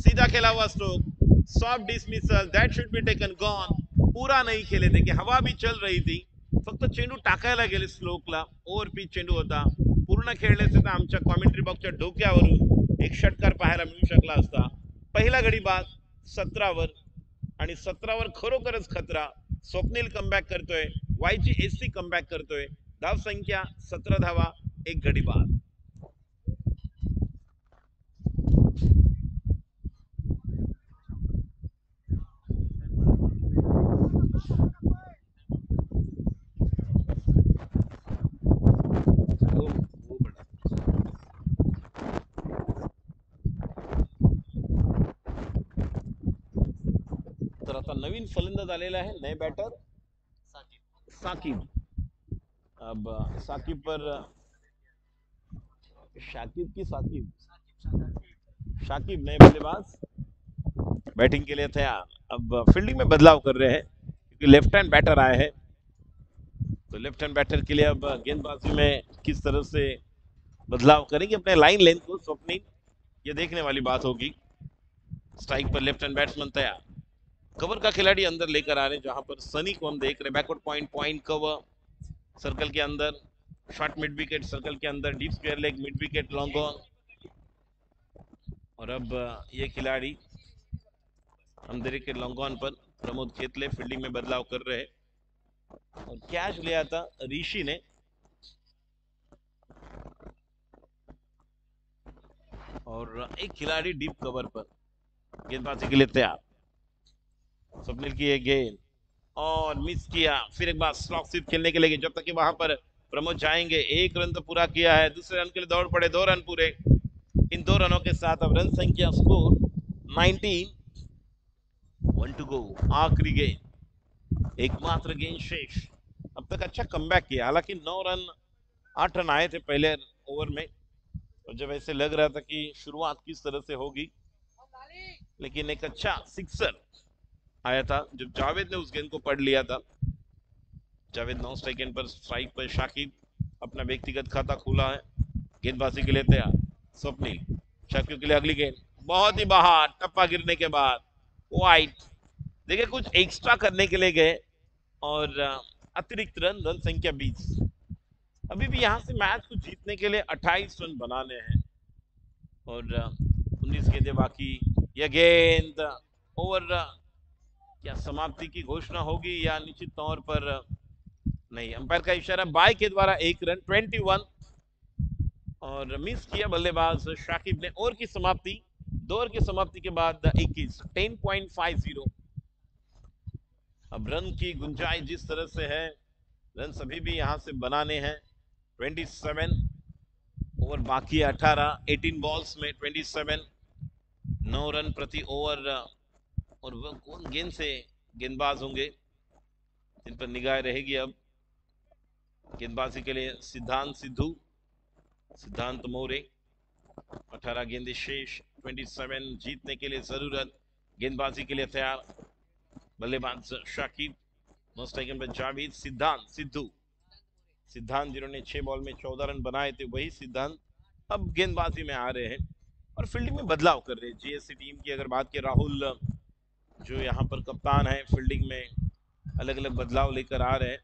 सीधा खेला हुआ stroke, soft dismissal, that should be taken gone, पूरा नहीं खेले थे कि हवा भी चल रही थी, फक्त चेंडू टाकायला गेले स्लोकला, ओव्हर पिच चेंडू होता, पूर्ण खेळले असते तर आमच्या कॉमेंट्री बॉक्सच्या डोक्यावरून एक षटकार पाहायला मिळू शकला असता। पहिला गडी बाद 17 वर, आणि 17 वर खरोखरच खतरा, स्वप्निल कमबॅक करतोय, वायजीएससी कमबॅक करतोय, धाव संख्या 17 धावा, 1 गडी बाद। तर आता नवीन फलंदाज आलेला आहे, नए बैटर साकिब। अब साकिब पर शाकिब की साकिब, शाकिब नए बल्लेबाज, बैटिंग के लिए तैयार, अब फील्डिंग में बदलाव कर रहे हैं क्योंकि लेफ्ट हैंड बैटर आए हैं, तो लेफ्ट हैंड बैटर के लिए अब गेंदबाजी में किस तरह से बदलाव करेंगे अपने लाइन लेंथ को स्वप्निल, ये देखने वाली बात होगी। स्ट्राइक पर लेफ्ट हैंड बैट्समैन तैयार, कवर का खिलाड़ी अंदर लेकर आ रहे हैं, जहां पर सनी को हम देख रहे हैं backward point, point cover circle के अंदर, शॉर्ट मिड विकेट सर्कल के अंदर, deep square leg mid wicket long on. और अब ये खिलाड़ी अंदर के लॉन्ग ऑन पर प्रमोद खेतले फील्डिंग में बदलाव कर रहे हैं और कैच लिया था ऋषि ने। और एक खिलाड़ी डीप कवर पर गेंदबाजी के लिए तैयार, स्वप्निल की एक गेंद और मिस किया, फिर एक बार स्लॉक स्वीप खेलने के लिए जब तक कि वहां पर प्रमोद जाएंगे। एक रन तो पूरा किया है, दूसरे रन के लिए दौड़ पड़े, 2 रन पूरे। इन 2 रनों के साथ अब रन संख्या स्कोर 19, 1 टू गो, आखिरी गेंद, एकमात्र गेंद शेष। अब तक अच्छा कमबैक किया, हालांकि 9 रन 8 रन आए थे पहले ओवर में, और जब ऐसे लग रहा था कि शुरुआत किस तरह से होगी, लेकिन एक अच्छा सिक्सर आया था जब जावेद ने उस गेंद को पढ़ लिया था। जावेद 9 सेकंड पर स्ट्राइक पर, शाकिब अपना व्यक्तिगत खाता खोला है, गेंदबाजी के लिए तैयार स्वप्निल, शाकिब के लिए अगली गेंद बहुत ही बाहर, टप्पा गिरने के बाद वाइड। देखिए कुछ एक्स्ट्रा करने के लिए गए और अतिरिक्त रन, रन संख्या 20। अभी भी यहां से मैच को जीतने के लिए 28 रन बनाने हैं और 19 गेंदें बाकी। यह गेंद ओवर क्या समाप्ति की घोषणा होगी या निश्चित तौर पर नहीं, अंपायर का इशारा बाय के द्वारा 1 रन, 21। और मिस किया बल्लेबाज शाकिब ने। ओवर की समाप्ति, 2 ओवर की समाप्ति के बाद 21, 10.50। अब रन की गुंजाइश जिस तरह से है, रन सभी भी यहां से बनाने हैं। 27 ओवर बाकी है, 18 बॉल्स में 27, 9 रन प्रति ओवर। और वह कौन गेंद से गेंदबाज होंगे जिन पर निगाह रहेगी। अब गेंदबाजी के लिए सिद्धांत सिद्धू, सिद्धांत मोरे, 18 गेंदें शेष, 27, जीतने के लिए जरूरत, गेंदबाजी के लिए तैयार बल्लेबाज शाकिब, जावेद, सिद्धांत सिद्धू, सिद्धांत जिन्होंने 6 बॉल में 14 रन बनाए थे, वही सिद्धांत अब गेंदबाजी में आ रहे हैं और फील्डिंग में बदलाव कर रहे हैं। जीएससी टीम की अगर बात करें, राहुल जो यहाँ पर कप्तान है, फील्डिंग में अलग अलग बदलाव लेकर आ रहे हैं।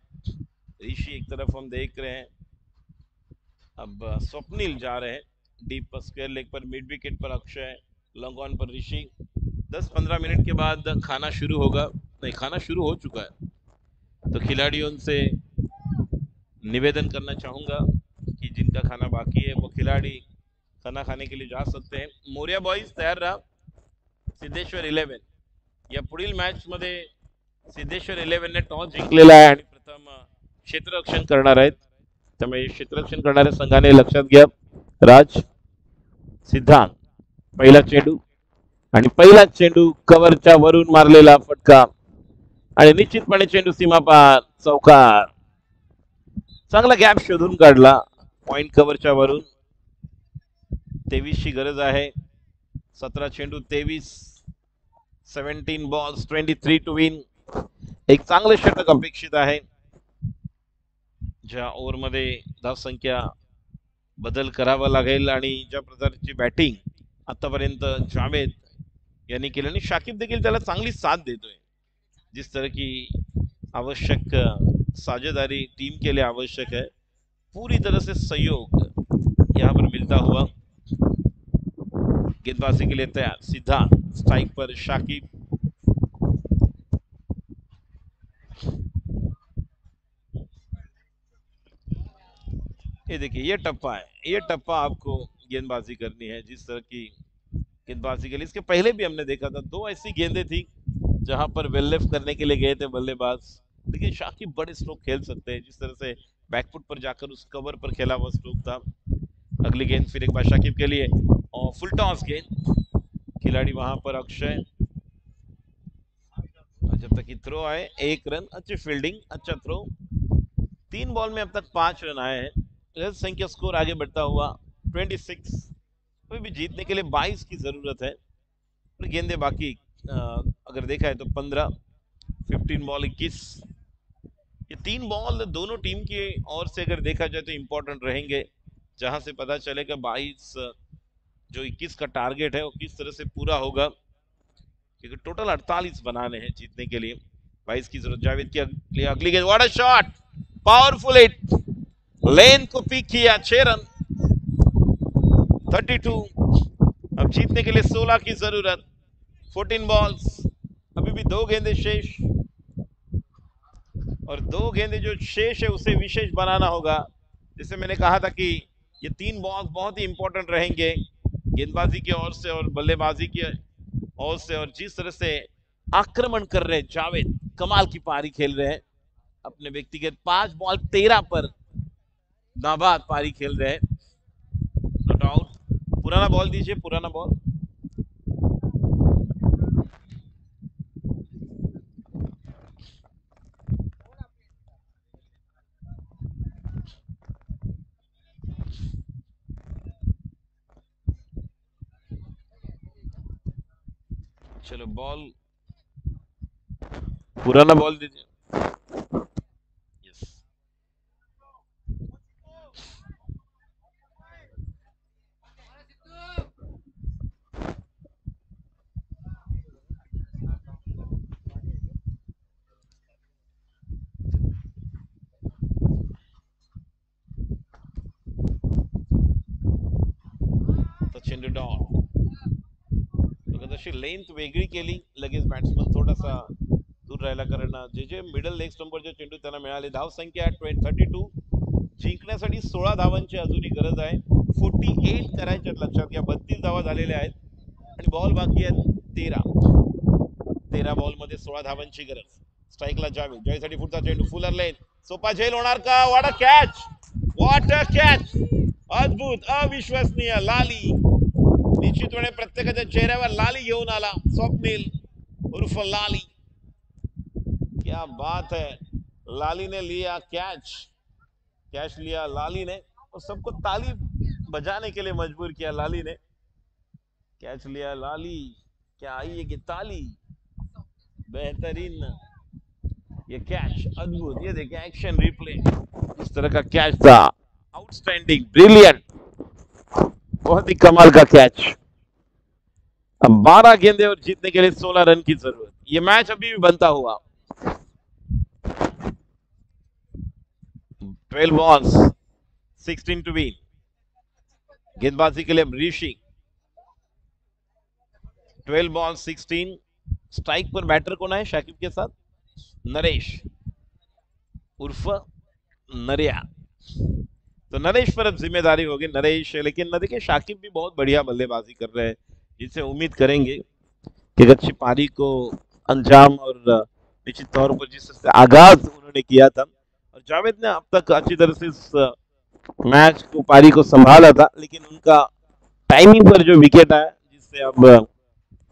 ऋषि एक तरफ हम देख रहे हैं, अब स्वप्निल जा रहे हैं डीप स्क्वायर लेग पर, मिड विकेट पर अक्षय, लॉन्ग ऑन पर ऋषि। 10-15 मिनट के बाद खाना शुरू होगा, नहीं खाना शुरू हो चुका है, तो खिलाड़ियों से निवेदन करना चाहूंगा कि जिनका खाना बाकी है वो खिलाड़ी खाना खाने के लिए जा सकते हैं। मोरिया बॉयज तयार रहा, सिद्धेश्वर 11 या पुढील मॅच मध्ये सिद्धेश्वर 11 ने टॉस जिंकलेला आहे आणि प्रथम क्षेत्ररक्षण करणार आहेत, त्यामुळे क्षेत्ररक्षण करणाऱ्या संघाने लक्षात घ्या। राज, सिद्धांत, पहिला चेंडू आणि पहिला चेंडू कव्हरच्या वरून मारलेला फटका आणि निश्चितपणे चेंडू सीमापार, चौकार, चांगला गॅप शोधून काढला पॉइंट कव्हरच्या वरून। 23 ची गरज आहे, 17 चेंडू 23, 17 बॉल्स 23 टू विन। एक चांगले षटक अपेक्षित आहे, ज्या ओव्हरमध्ये धावसंख्या बदल करावा लागेल आणि ज्या प्रकारची बॅटिंग आतापर्यंत जावेद यांनी केली आणि शाकिब देखील त्याला चांगली साथ देतोय। जिस तरह की आवश्यक साझेदारी टीम के लिए आवश्यक है, पूरी तरह से सहयोग यहाँ पर मिलता हुआ। गेंदबाजी के लिए तैयार सिद्धांत, स्ट्राइक पर शाकिब, ये देखिए ये टप्पा है, ये टप्पा आपको गेंदबाजी करनी है जिस तरह की गेंदबाजी के लिए। इसके पहले भी हमने देखा था 2 ऐसी गेंदें थी जहां पर वेल लेफ्ट करने के लिए गए थे बल्लेबाज, लेकिन शाकिब बड़े स्ट्रोक खेल सकते हैं, जिस तरह से बैकफुट पर जाकर उस कवर पर खेला हुआ स्ट्रोक था। अगली गेंद फिर एक बार शाकिब के लिए और फुल टॉस गेंद, खिलाड़ी वहां पर अक्षय, जब तक थ्रो आए 1 रन, अच्छी फील्डिंग, अच्छा थ्रो। 3 बॉल में अब तक 5 रन आए हैं, रन संख्या स्कोर आगे बढ़ता हुआ 26। अभी भी जीतने के लिए 22 की जरूरत है और गेंदे बाकी अगर देखा है तो 15, 15 बॉल 21। ये 3 बॉल दोनों टीम की ओर से अगर देखा जाए तो इंपॉर्टेंट रहेंगे, जहां से पता चलेगा 22 जो 21 का टारगेट है वो किस तरह से पूरा होगा, क्योंकि टोटल 48 बनाने हैं जीतने के लिए। 22 की जरूरत। जावेद की अगली गेंद, what a shot, powerful hit, लेन को पिक किया, 6 रन, 32। अब जीतने के लिए 16 की जरूरत, 14 बॉल्स, अभी भी 2 गेंदें शेष, और 2 गेंदें जो शेष है उसे विशेष बनाना होगा। जैसे मैंने कहा था कि ये 3 बॉल बहुत ही इंपॉर्टेंट रहेंगे गेंदबाजी की ओर से और बल्लेबाजी की ओर से। और जिस तरह से आक्रमण कर रहे हैं जावेद, कमाल की पारी खेल रहे हैं, अपने व्यक्तिगत 5 बॉल 13 पर नाबाद पारी खेल रहे हैं, नो डाउट। पुराना बॉल दीजिए, पुराना बॉल। चलो बॉल, पुराना बॉल दीजिए। यस, चेंडू डॉन, तशी लेंथ वेगळी केली, लगेच बॅट्समन थोडासा दूर राहिला, कारण जे जे मिडल लेग स्टंपवर जे चेंडू त्यांना मिळाले। धाव संख्या 32, जिंकण्यासाठी 16 धावांची अजूनही गरज आहे, 48 करायच्या लक्षात घ्या। 32 धावा झालेल्या आहेत आणि बॉल बाकी आहेत 13 बॉल मध्ये 16 धावांची गरज। स्ट्राईकला जावेद, जयसाठी पुढचा चेंडू, फुलर लेन, सोपा झेल होणार का? What a catch, what a catch, अद्भुत, अविश्वसनीय। लाली निश्चितपणे प्रत्येकाच्या चेहऱ्यावर लाली घेऊन आला, स्वप्नील उर्फ लाली, क्या बात है। लाली ने लिया कैच, कैच लिया लाली ने, और सबको ताली बजाने के लिए मजबूर किया लाली ने। कैच लिया लाली, क्या आई है ताली, बेहतरीन ये कैच, अद्भुत। ये देखिए एक्शन रिप्ले, इस तरह का कैच था, आउटस्टैंडिंग, ब्रिलियंट, बहुत ही कमाल का कैच। अब 12 गेंदे और जीतने के लिए 16 रन की जरूरत। ये मैच अभी भी बनता हुआ। 12 बॉल्स, 16 टू विन। गेंदबाजी के लिए ऋषि, 12 बॉल 16। स्ट्राइक पर बैटर कौन है शाकिब के साथ? नरेश उर्फ नरिया। तो नरेश पर अब जिम्मेदारी होगी, नरेश। लेकिन न देखिए, शाकिब भी बहुत बढ़िया बल्लेबाजी कर रहे हैं, जिससे उम्मीद करेंगे कि अच्छी पारी को अंजाम और निश्चित तौर पर जिस तरह से आगाज उन्होंने किया था, और जावेद ने अब तक अच्छी तरह से इस मैच को, पारी को संभाला था, लेकिन उनका टाइमिंग पर जो विकेट आया, जिससे अब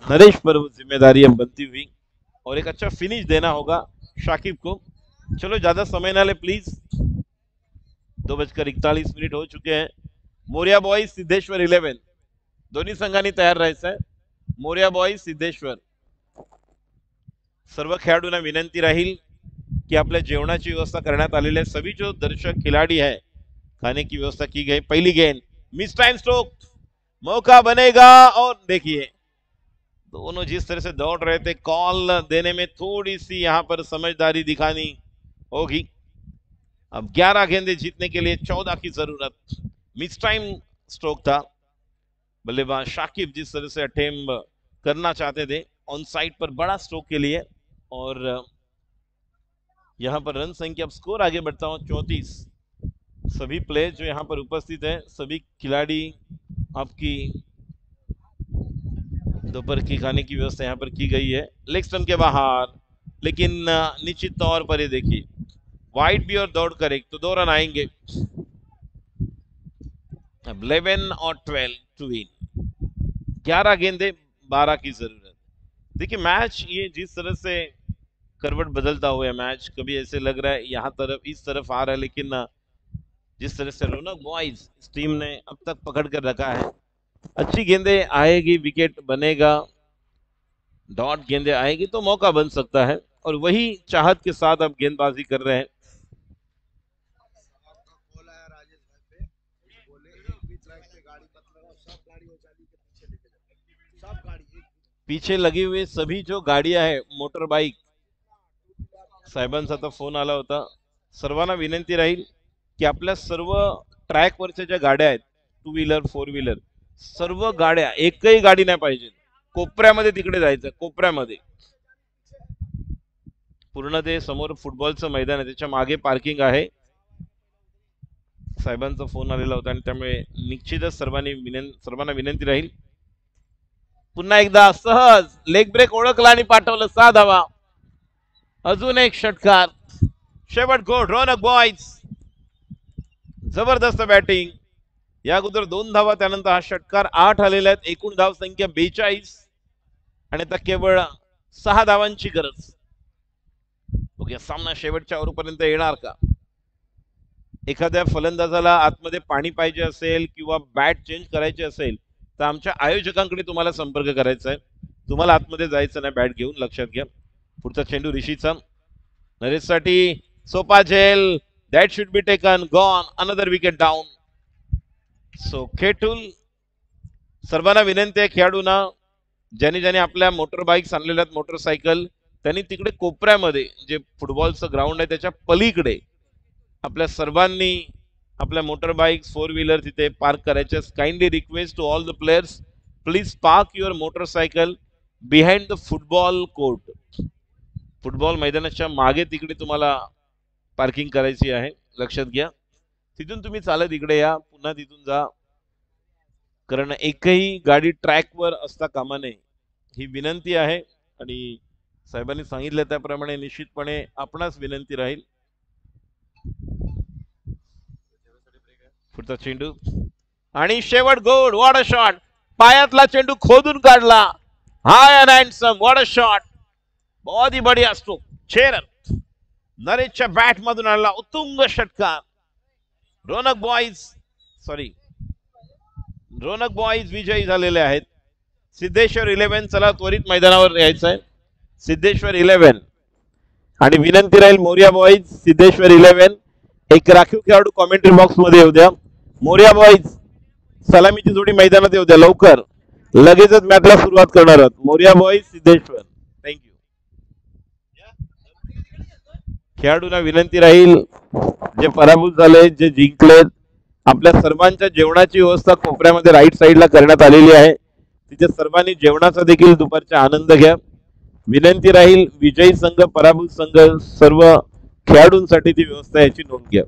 नरेश पर वो जिम्मेदारी अब बनती हुई, और एक अच्छा फिनिश देना होगा शाकिब को। चलो ज्यादा समय ना ले प्लीज, 2:41 हो चुके हैं। मोरिया बॉयज सिद्धेश्वर 11, दोन्ही संघांनी तयार राहायचं आहे। मोरिया बॉयज सिद्धेश्वर, सर्व खेळाडूंना विनंती राहील कि आपल्या जेवणाची व्यवस्था करण्यात आलेली आहे। सभी जो दर्शक खिलाड़ी है, खाने की व्यवस्था की गई। पहली गेंद, मिस टाइम स्ट्रोक, मौका बनेगा, और देखिए दोनों जिस तरह से दौड़ रहे थे, कॉल देने में थोड़ी सी यहां पर समझदारी दिखानी होगी। अब 11 गेंदे जीतने के लिए 14 की जरूरत। मिस टाइम स्ट्रोक था, बल्लेबाज शाकिब जिस तरह से अटेम्प्ट करना चाहते थे ऑन साइड पर बड़ा स्ट्रोक के लिए, और यहां पर रन संख्या, अब स्कोर आगे बढ़ता हूं 34। सभी प्लेयर जो यहां पर उपस्थित है, सभी खिलाड़ी, आपकी दोपहर की खाने की व्यवस्था यहाँ पर की गई है। लेग स्टंप के बाहर, लेकिन निश्चित तौर पर ये देखिए वाइड भी और दौड़ कर एक, तो 2 रन आएंगे। अब 11 और 12 टू विन, 11 गेंदे 12 की जरूरत। देखिए मैच ये जिस तरह से करवट बदलता हुआ है मैच, कभी ऐसे लग रहा है यहाँ तरफ, इस तरफ आ रहा है, लेकिन जिस तरह से रौनक बॉयज इस टीम ने अब तक पकड़ कर रखा है, अच्छी गेंदे आएगी, विकेट बनेगा, डॉट गेंदे आएगी तो मौका बन सकता है, और वही चाहत के साथ अब गेंदबाजी कर रहे हैं। कॉल आया राजेश भाई पे, बोले एक भी ट्रैक पे गाड़ी मत लगाओ, सब गाड़ी हो जाली के पीछे लेके जाओ, सब गाड़ी पीछे लगी हुई सभी जो गाड्या आहे मोटर बाईक, साहेबांचा आता फोन आला होता, सर्वांना विनंती राहील की आपल्या सर्व ट्रॅकवरच्या ज्या गाड्या आहेत, टू व्हीलर फोर व्हीलर, सर्व गाड्या, एकही गाडी नाही पाहिजे, कोपऱ्यामध्ये तिकडे जायचं, कोपऱ्यामध्ये पूर्ण ते समोर फुटबॉलचं मैदान आहे, त्याच्या मागे पार्किंग आहे। साहेबांचा फोन आलेला होता आणि त्यामुळे निश्चितच सर्वांना विनंती राहील। पुन्हा एकदा सहज लेग ब्रेक ओळखला आणि पाठवलं 6 धावा। अजून एक षटकार, शेवट गोड रौनक बॉयज, जबरदस्त बॅटिंग, या अगोदर 2 धावा, त्यानंतर हा षटकार, 8 आलेले आहेत, एकूण धाव संख्या 42 आणि आता केवळ 6 धावांची गरज। ओके, सामना शेवटच्या ओव्हरपर्यंत येणार का? एखाद्या फलंदाजाला आतमध्ये पाणी पाहिजे असेल किंवा बॅट चेंज करायची असेल तर आमच्या आयोजकांकडे तुम्हाला संपर्क करायचा आहे, तुम्हाला आतमध्ये जायचं नाही बॅट घेऊन, लक्षात घ्या। पुढचा चेंडू ऋषीचा, नरेशसाठी सोपा झेल, that should be taken, gone, another wicket down. So Khetul, सर्वांना विनंती आहे खेळाडूंना, ज्यांनी आपल्या मोटर बाईक्स आणलेल्या आहेत, मोटरसायकल, त्यांनी तिकडे कोपऱ्यामध्ये जे फुटबॉलचं ग्राउंड आहे त्याच्या पलीकडे आपल्या सर्वांनी आपल्या मोटर बाईक्स फोर व्हीलर तिथे पार्क करायचे। Kindly request to all the players, please park your motorcycle behind the football court, football मैदानाच्या मागे तिकडे तुम्हाला पार्किंग करायची आहे, लक्षात घ्या। तिथून तुम्ही चालत इकडे या, पुन्हा तिथून जा, कारण एकही गाडी ट्रॅकवर असता कामा नये, ही विनंती आहे। आणि साहेबांनी सांगितलं त्याप्रमाणे निश्चितपणे आपणास विनंती राहील। पुढचा चेंडू आणि शेवट गोड, व्हॉट अ शॉट, पायातला चेंडू खोदून काढला, high and handsome, what a shot, बहुत ही बढ़िया स्ट्रोक, 6 रन नरेशच्या बॅट मधून आला, उत्तुंग षटकार। रौनक बॉयज विजयी झालेले आहेत। सिद्धेश्वर 11 चला त्वरित मैदानावर यायचं आहे, सिद्धेश्वर 11, आणि विनंती राहील मोरिया बॉयज, सिद्धेश्वर 11 एक राखीव खेळाडू कॉमेंट्री बॉक्स मध्ये येऊ द्या। मोरिया बॉयज सलामीची जोडी मैदानात येऊ द्या, लवकर, लगेचच मॅचला सुरुवात करणार आहोत। Morya boys, Siddheshwar, thank you. खेळाडूंना विनंती राहील, जे पराभूत झाले, जे जिंकलेत, आपल्या सर्वांच्या जेवणाची व्यवस्था कोपऱ्यामध्ये राईट साईडला करण्यात आलेली आहे, तिथे सर्वांनी जेवणाचा देखील दुपारचा आनंद घ्या। विनंती राहील, विजयी संघ, पराभूत संघ, सर्व खेळाडूंसाठी ती व्यवस्था, याची नोंद घ्या।